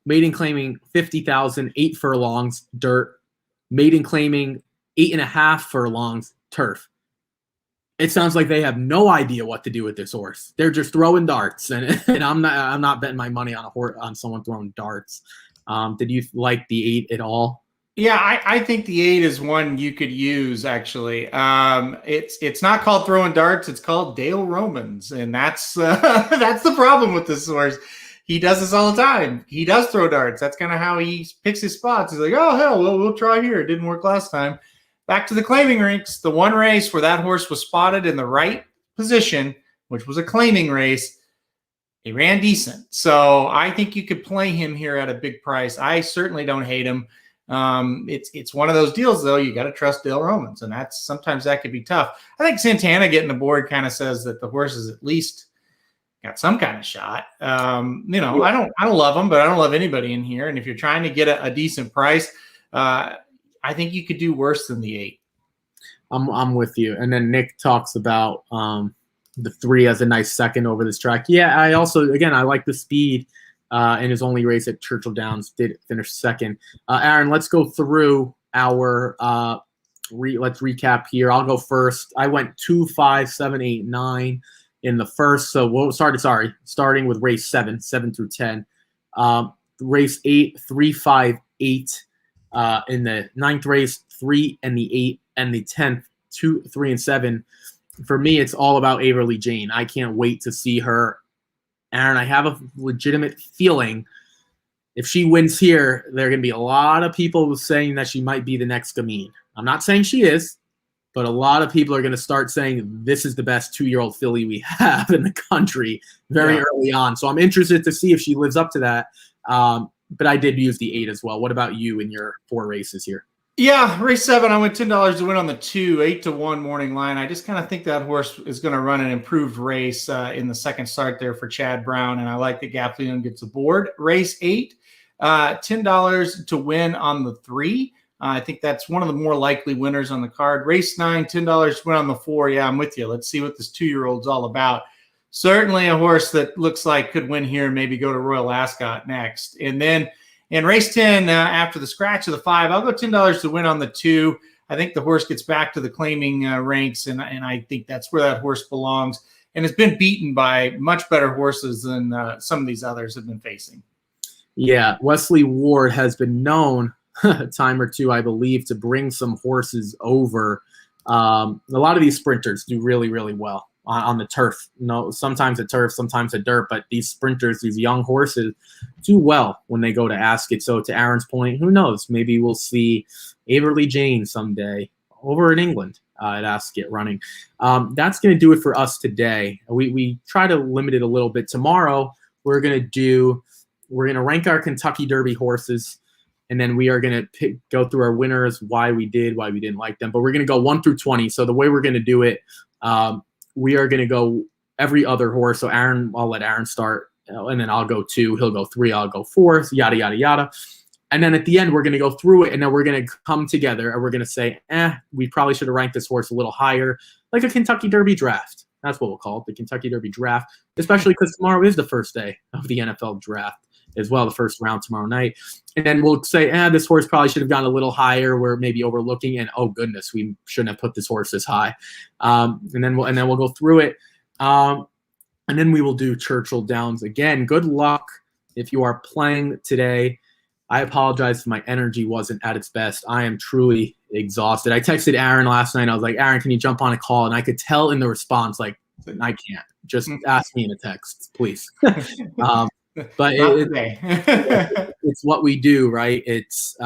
Maiden claiming 50,000, 8 furlongs, dirt. Maiden claiming 8.5 furlongs, turf. It sounds like they have no idea what to do with this horse. They're just throwing darts, and I'm not betting my money on someone throwing darts. Did you like the 8 at all? Yeah, I think the 8 is one you could use, actually. It's not called throwing darts. It's called Dale Romans, and that's the problem with this horse. He does this all the time. He does throw darts. That's kind of how he picks his spots. He's like, oh, hell, well, we'll try here. It didn't work last time. Back to the claiming ranks, the one race where that horse was spotted in the right position, which was a claiming race, he ran decent. So I think you could play him here at a big price. I certainly don't hate him. It's one of those deals, though. You got to trust Dale Romans, and sometimes that could be tough. I think Santana getting the board kind of says that the horse is at least got some kind of shot. I don't love them, but I don't love anybody in here. And if you're trying to get a decent price, I think you could do worse than the 8. I'm with you. And then Nick talks about the 3 as a nice second over this track. Yeah, I also, again, I like the speed. In his only race at Churchill Downs, did finish second. Aaron, let's go through our let's recap here. I'll go first. I went 2, 5, 7, 8, 9 in the first. So we'll starting with race 7 through 10. Race 8, 3, 5, 8. In the 9th race, 3 and the 8 and the 10th, 2, 3, and 7. For me, it's all about Averly Jane. I can't wait to see her. Aaron, I have a legitimate feeling if she wins here, there are going to be a lot of people saying that she might be the next Gamine. I'm not saying she is, but a lot of people are going to start saying this is the best 2-year-old filly we have in the country very early on. So I'm interested to see if she lives up to that. But I did use the 8 as well. What about you in your 4 races here? Yeah, race 7, I went $10 to win on the 2, 8-1 morning line. I just kind of think that horse is going to run an improved race in the second start there for Chad Brown, and I like that Gaffleon gets aboard. Race 8, $10 to win on the 3. I think that's one of the more likely winners on the card. Race 9, $10 to win on the 4. Yeah, I'm with you. Let's see what this 2-year-old's all about. Certainly a horse that looks like could win here and maybe go to Royal Ascot next. And then in race 10, after the scratch of the 5, I'll go $10 to win on the 2. I think the horse gets back to the claiming ranks, and I think that's where that horse belongs. And it's been beaten by much better horses than some of these others have been facing. Yeah, Wesley Ward has been known a time or two, I believe, to bring some horses over. A lot of these sprinters do really, really well on the turf. Sometimes at turf, sometimes at dirt, but these sprinters, these young horses, do well when they go to Ascot. So to Aaron's point, who knows? Maybe we'll see Averly Jane someday over in England at Ascot running. That's going to do it for us today. We try to limit it a little bit. Tomorrow, we're going to rank our Kentucky Derby horses, and then we are going to go through our winners, why we didn't like them. But we're going to go 1 through 20. So the way we're going to do it, we are going to go every other horse. So Aaron, I'll let Aaron start, and then I'll go 2. He'll go 3. I'll go 4. Yada, yada, yada. And then at the end, we're going to go through it, and then we're going to come together, and we're going to say, we probably should have ranked this horse a little higher, like a Kentucky Derby draft. That's what we'll call it, the Kentucky Derby draft, especially because tomorrow is the first day of the NFL draft as well, the first round tomorrow night. And then we'll say, this horse probably should have gone a little higher. We're maybe overlooking, and oh goodness, we shouldn't have put this horse this high. And then we'll go through it. And then we will do Churchill Downs again. Good luck if you are playing today. I apologize if my energy wasn't at its best. I am truly exhausted. I texted Aaron last night. I was like, Aaron, can you jump on a call? And I could tell in the response, like, I can't. Just ask me in a text, please. But it's what we do, right? It's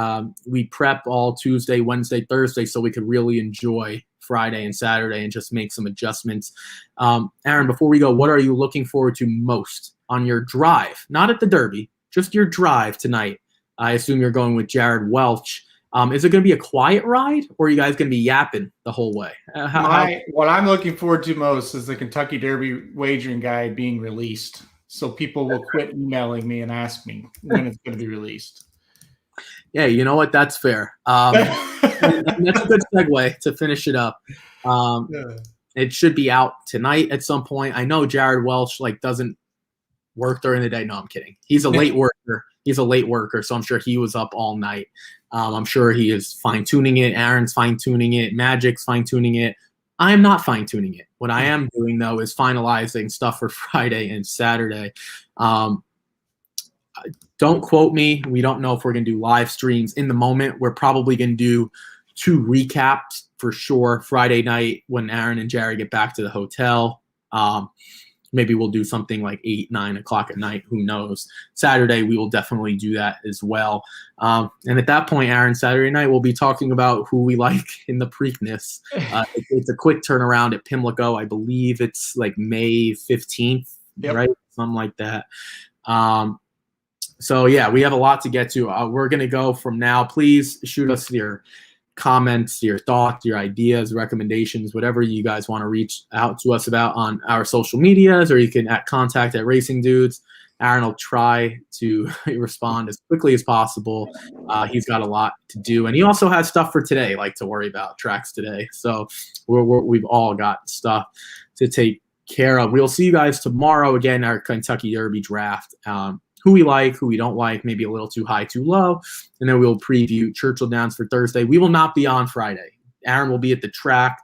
we prep all Tuesday, Wednesday, Thursday, so we could really enjoy Friday and Saturday and just make some adjustments. Aaron, before we go, what are you looking forward to most on your drive? Not at the Derby, just your drive tonight. I assume you're going with Jared Welch. Is it going to be a quiet ride, or are you guys going to be yapping the whole way? What I'm looking forward to most is the Kentucky Derby wagering guide being released. So people will quit emailing me and ask me when it's going to be released. Yeah, you know what? That's fair. And that's a good segue to finish it up. It should be out tonight at some point. I know Jared Welch doesn't work during the day. No, I'm kidding. He's a late worker. So I'm sure he was up all night. I'm sure he is fine-tuning it. Aaron's fine-tuning it. Magic's fine-tuning it. I am not fine-tuning it. What I am doing, though, is finalizing stuff for Friday and Saturday. Don't quote me. We don't know if we're going to do live streams. In the moment, we're probably going to do 2 recaps for sure. Friday night when Aaron and Jerry get back to the hotel. Maybe we'll do something like 8, 9 o'clock at night. Who knows? Saturday, we will definitely do that as well. And at that point, Aaron, Saturday night, we'll be talking about who we like in the Preakness. It's a quick turnaround at Pimlico. I believe it's like May 15th, right? Something like that. So, yeah, we have a lot to get to. We're going to go from now. Please shoot us your comments, your thoughts, your ideas, recommendations, whatever you guys want to reach out to us about on our social medias, or you can at contact@Racing Dudes. Aaron will try to respond as quickly as possible. He's got a lot to do, and he also has stuff for today, like to worry about tracks today. So we've all got stuff to take care of. We'll see you guys tomorrow again. Our Kentucky Derby draft. Who we like, who we don't like, maybe a little too high, too low, and then we'll preview Churchill Downs for Thursday. We will not be on Friday. Aaron will be at the track.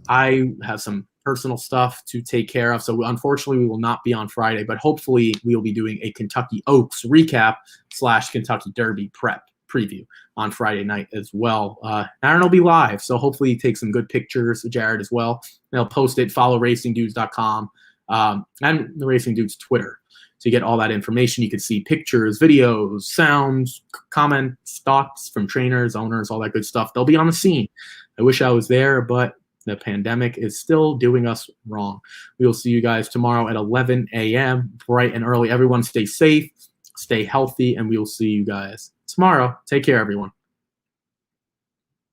I have some personal stuff to take care of, so unfortunately we will not be on Friday, but hopefully we will be doing a Kentucky Oaks recap / Kentucky Derby prep preview on Friday night as well. Aaron will be live, so hopefully he takes some good pictures, Jared as well. They'll post it. Follow racingdudes.com and the Racing Dudes Twitter to get all that information. You can see pictures, videos, sounds, comments, thoughts from trainers, owners, all that good stuff. They'll be on the scene. I wish I was there, but the pandemic is still doing us wrong. We will see you guys tomorrow at 11 a.m., bright and early. Everyone stay safe, stay healthy, and we will see you guys tomorrow. Take care, everyone.